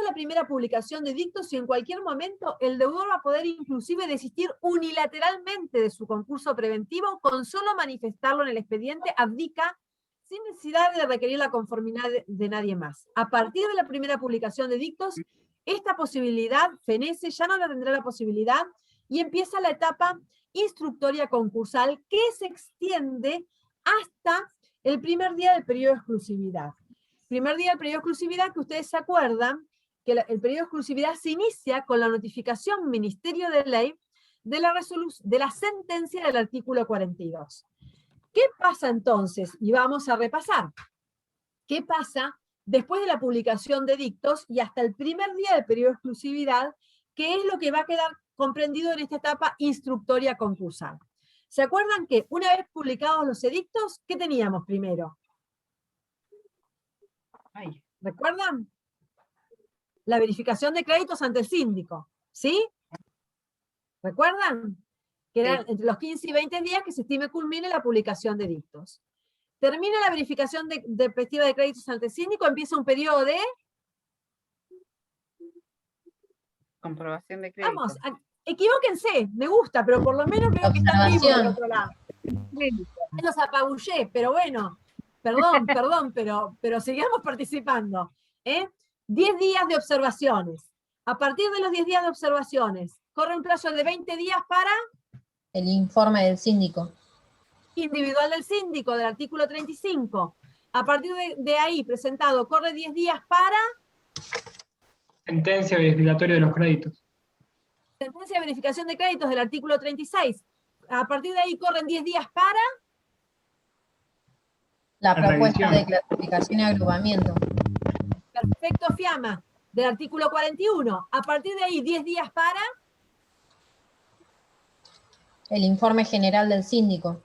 la primera publicación de dictos, y en cualquier momento el deudor va a poder inclusive desistir unilateralmente de su concurso preventivo, con solo manifestarlo en el expediente, abdica sin necesidad de requerir la conformidad de nadie más. A partir de la primera publicación de dictos, esta posibilidad fenece, ya no la tendrá la posibilidad, y empieza la etapa instructoria concursal, que se extiende hasta el primer día del periodo de exclusividad. Primer día del periodo de exclusividad, que ustedes se acuerdan que el periodo de exclusividad se inicia con la notificación Ministerio de Ley de la sentencia del artículo 42. ¿Qué pasa entonces? Y vamos a repasar. ¿Qué pasa después de la publicación de dictos y hasta el primer día del periodo de exclusividad? ¿Qué es lo que va a quedar comprendido en esta etapa instructoria concursal? ¿Se acuerdan que una vez publicados los edictos, qué teníamos primero? Ay, ¿Recuerdan? La verificación de créditos ante el síndico, ¿sí? ¿Recuerdan? Que eran entre los 15 y 20 días que se estime culmine la publicación de dictos. Termina la verificación de efectiva de créditos ante el síndico, empieza un periodo de... comprobación de crédito. Vamos, equivóquense, me gusta, pero por lo menos veo que están vivos del otro lado. Los apabullé, pero bueno, perdón, pero sigamos participando. 10 días de observaciones. A partir de los 10 días de observaciones, corre un plazo de 20 días para... El informe del síndico. Individual del síndico, del artículo 35. A partir de ahí, presentado, corre 10 días para... Sentencia verificatoria de los créditos. Sentencia de verificación de créditos del artículo 36. A partir de ahí corren 10 días para... La propuesta revisión. de clasificación y agrupamiento. Perfecto fiama del artículo 41. A partir de ahí 10 días para... El informe general del síndico.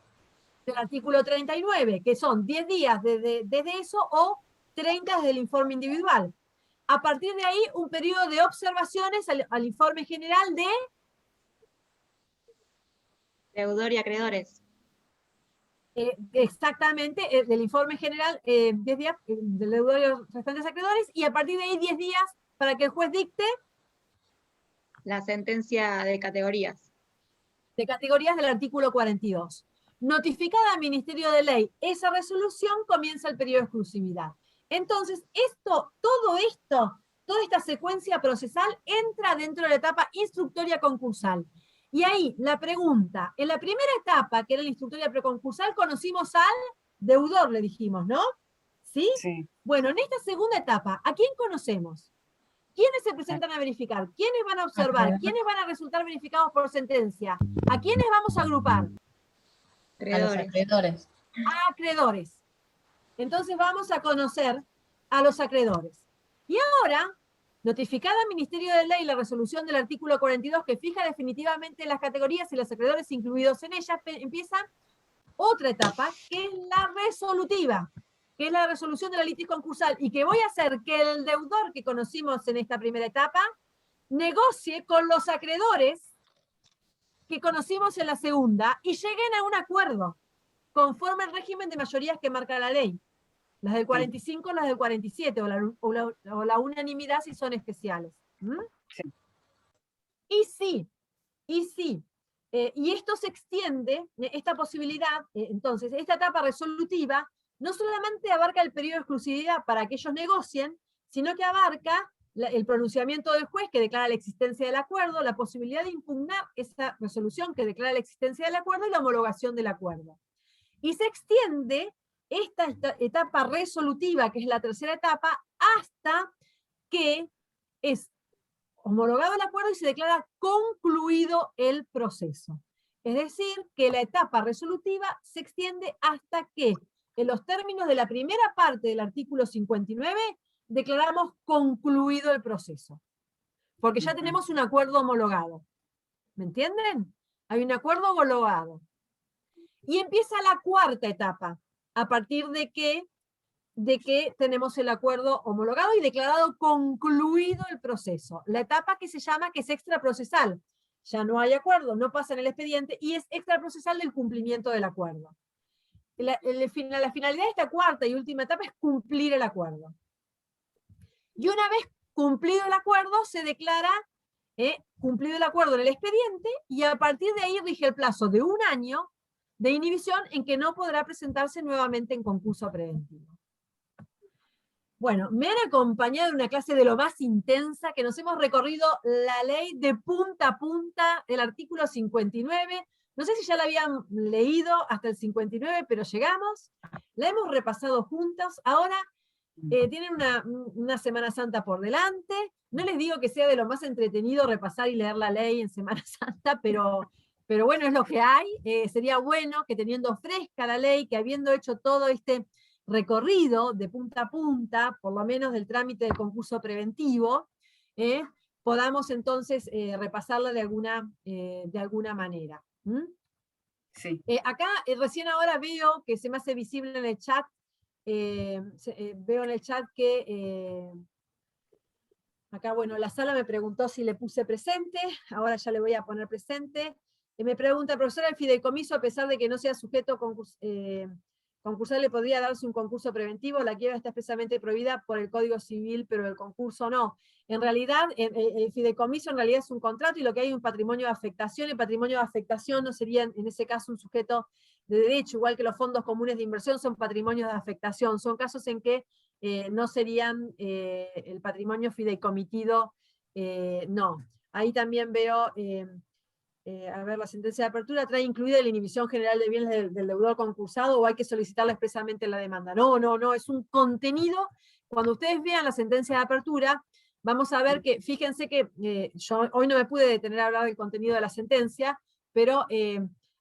Del artículo 39, que son 10 días desde eso o 30 desde el informe individual. A partir de ahí, un periodo de observaciones al informe general de... Deudor y acreedores. Exactamente, del informe general, 10 días del deudor y los restantes acreedores, y a partir de ahí 10 días para que el juez dicte La sentencia de categorías. de categorías del artículo 42. Notificada al Ministerio de Ley esa resolución, comienza el periodo de exclusividad. Entonces, toda esta secuencia procesal entra dentro de la etapa instructoria concursal. Y ahí, la pregunta, en la primera etapa, que era la instructoria preconcursal, conocimos al deudor, le dijimos, ¿no? ¿Sí? Sí. Bueno, en esta segunda etapa, ¿a quién conocemos? ¿Quiénes se presentan a verificar? ¿Quiénes van a observar? ¿Quiénes van a resultar verificados por sentencia? ¿A quiénes vamos a agrupar? A los Acreedores. acreedores. A acreedores. Entonces vamos a conocer a los acreedores. Y ahora, notificada al Ministerio de Ley la resolución del artículo 42 que fija definitivamente las categorías y los acreedores incluidos en ellas, empieza otra etapa, que es la resolutiva, que es la resolución de la litis concursal, y que voy a hacer que el deudor que conocimos en esta primera etapa negocie con los acreedores que conocimos en la segunda y lleguen a un acuerdo conforme al régimen de mayorías que marca la ley. Las del 45, las del 47, o la unanimidad si son especiales. ¿Mm? Sí. Y sí, y esto se extiende, esta posibilidad, entonces, esta etapa resolutiva no solamente abarca el periodo de exclusividad para que ellos negocien, sino que abarca el pronunciamiento del juez que declara la existencia del acuerdo, la posibilidad de impugnar esa resolución que declara la existencia del acuerdo y la homologación del acuerdo. Y se extiende esta etapa resolutiva, que es la tercera etapa, hasta que es homologado el acuerdo y se declara concluido el proceso. Es decir, que la etapa resolutiva se extiende hasta que, en los términos de la primera parte del artículo 59, declaramos concluido el proceso. Porque ya tenemos un acuerdo homologado. ¿Me entienden? Hay un acuerdo homologado. Y empieza la cuarta etapa, a partir de que tenemos el acuerdo homologado y declarado concluido el proceso. La etapa que se llama, que es extraprocesal. Ya no hay acuerdo, no pasa en el expediente, y es extraprocesal del cumplimiento del acuerdo. La finalidad de esta cuarta y última etapa es cumplir el acuerdo. Y una vez cumplido el acuerdo, se declara cumplido el acuerdo en el expediente, y a partir de ahí rige el plazo de 1 año de inhibición en que no podrá presentarse nuevamente en concurso preventivo. Bueno, me han acompañado en una clase de lo más intensa, que nos hemos recorrido la ley de punta a punta, el artículo 59. No sé si ya la habían leído hasta el 59, pero llegamos. La hemos repasado juntos. Ahora tienen una Semana Santa por delante. No les digo que sea de lo más entretenido repasar y leer la ley en Semana Santa, pero bueno, es lo que hay. Sería bueno que teniendo fresca la ley, que habiendo hecho todo este recorrido de punta a punta, por lo menos del trámite del concurso preventivo, podamos entonces repasarla de alguna manera. ¿Mm? Sí. Acá recién ahora veo que se me hace visible en el chat, veo en el chat que acá, bueno, la sala me preguntó si le puse presente, ahora ya le voy a poner presente. Me pregunta, profesora, ¿el fideicomiso, a pesar de que no sea sujeto concursal, le podría darse un concurso preventivo? La quiebra está expresamente prohibida por el Código Civil, pero el concurso no. En realidad, el fideicomiso en realidad es un contrato, y lo que hay es un patrimonio de afectación. El patrimonio de afectación no sería en ese caso un sujeto de derecho, igual que los fondos comunes de inversión son patrimonios de afectación. Son casos en que no serían el patrimonio fideicomitido, no. Ahí también veo... a ver, la sentencia de apertura trae incluida la inhibición general de bienes del deudor concursado, o hay que solicitarla expresamente en la demanda. No, es un contenido. Cuando ustedes vean la sentencia de apertura, vamos a ver que, fíjense que yo hoy no me pude detener a hablar del contenido de la sentencia, pero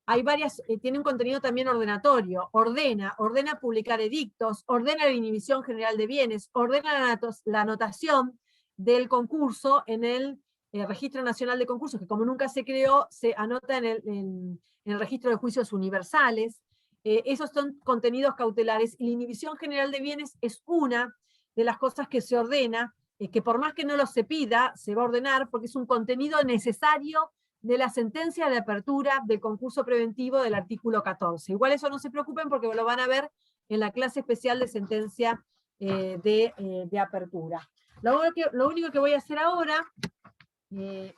hay varias, tiene un contenido también ordenatorio. Ordena publicar edictos, ordena la inhibición general de bienes, ordena la anotación del concurso en el Registro Nacional de Concursos, que como nunca se creó, se anota en el Registro de Juicios Universales. Esos son contenidos cautelares, y la inhibición general de bienes es una de las cosas que se ordena, que por más que no lo se pida, se va a ordenar, porque es un contenido necesario de la sentencia de apertura del concurso preventivo del artículo 14. Igual eso no se preocupen, porque lo van a ver en la clase especial de sentencia de apertura. Lo único que voy a hacer ahora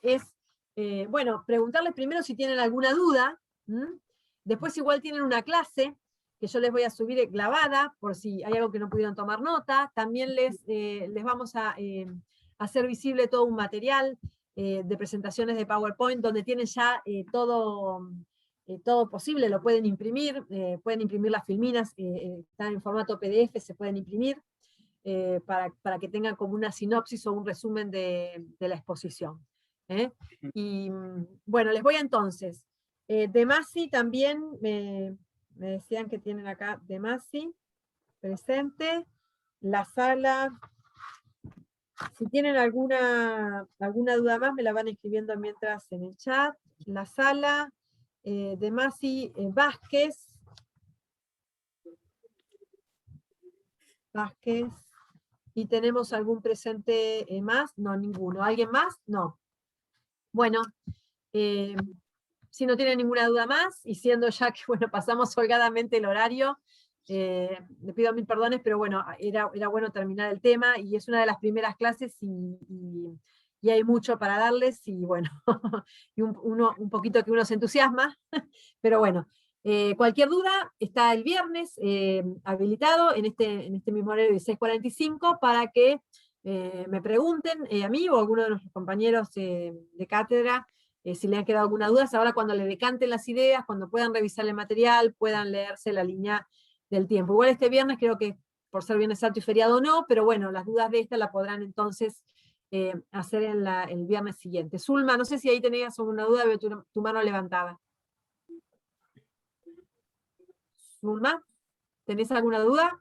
es, bueno, preguntarles primero si tienen alguna duda. Después igual tienen una clase que yo les voy a subir grabada, por si hay algo que no pudieron tomar nota. También les vamos a hacer visible todo un material de presentaciones de PowerPoint, donde tienen ya todo posible, lo pueden imprimir las filminas, están en formato PDF, se pueden imprimir. Para que tengan como una sinopsis o un resumen de la exposición. Y bueno, les voy entonces. De Masi también, me decían que tienen acá de Masi presente. La sala, si tienen alguna duda más, me la van escribiendo mientras en el chat. La sala, de Masi Vázquez. ¿Y tenemos algún presente más? No, ninguno. ¿Alguien más? No. Bueno, si no tienen ninguna duda más, y siendo ya que, bueno, pasamos holgadamente el horario, le pido 1000 perdones, pero bueno, era bueno terminar el tema, y es una de las primeras clases, y hay mucho para darles, y bueno, y un poquito que uno se entusiasma, pero bueno. Cualquier duda, está el viernes habilitado en este mismo horario de 16:45 para que me pregunten a mí o a alguno de nuestros compañeros de cátedra si le han quedado alguna duda. Ahora, cuando le decanten las ideas, cuando puedan revisar el material, puedan leerse la línea del tiempo. Igual este viernes creo que por ser Viernes Santo y feriado no, pero bueno, las dudas de esta la podrán entonces hacer el viernes siguiente. Zulma, no sé si ahí tenías alguna duda, veo tu mano levantada. Zulma, ¿tenés alguna duda?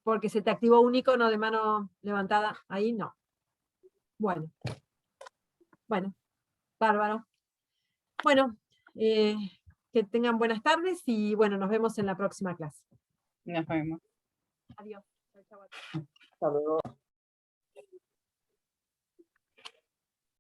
Porque se te activó un icono de mano levantada. Ahí no. Bueno, bárbaro. Bueno, Que tengan buenas tardes y bueno, nos vemos en la próxima clase. Nos vemos. Adiós. Chau, chau. Hasta luego.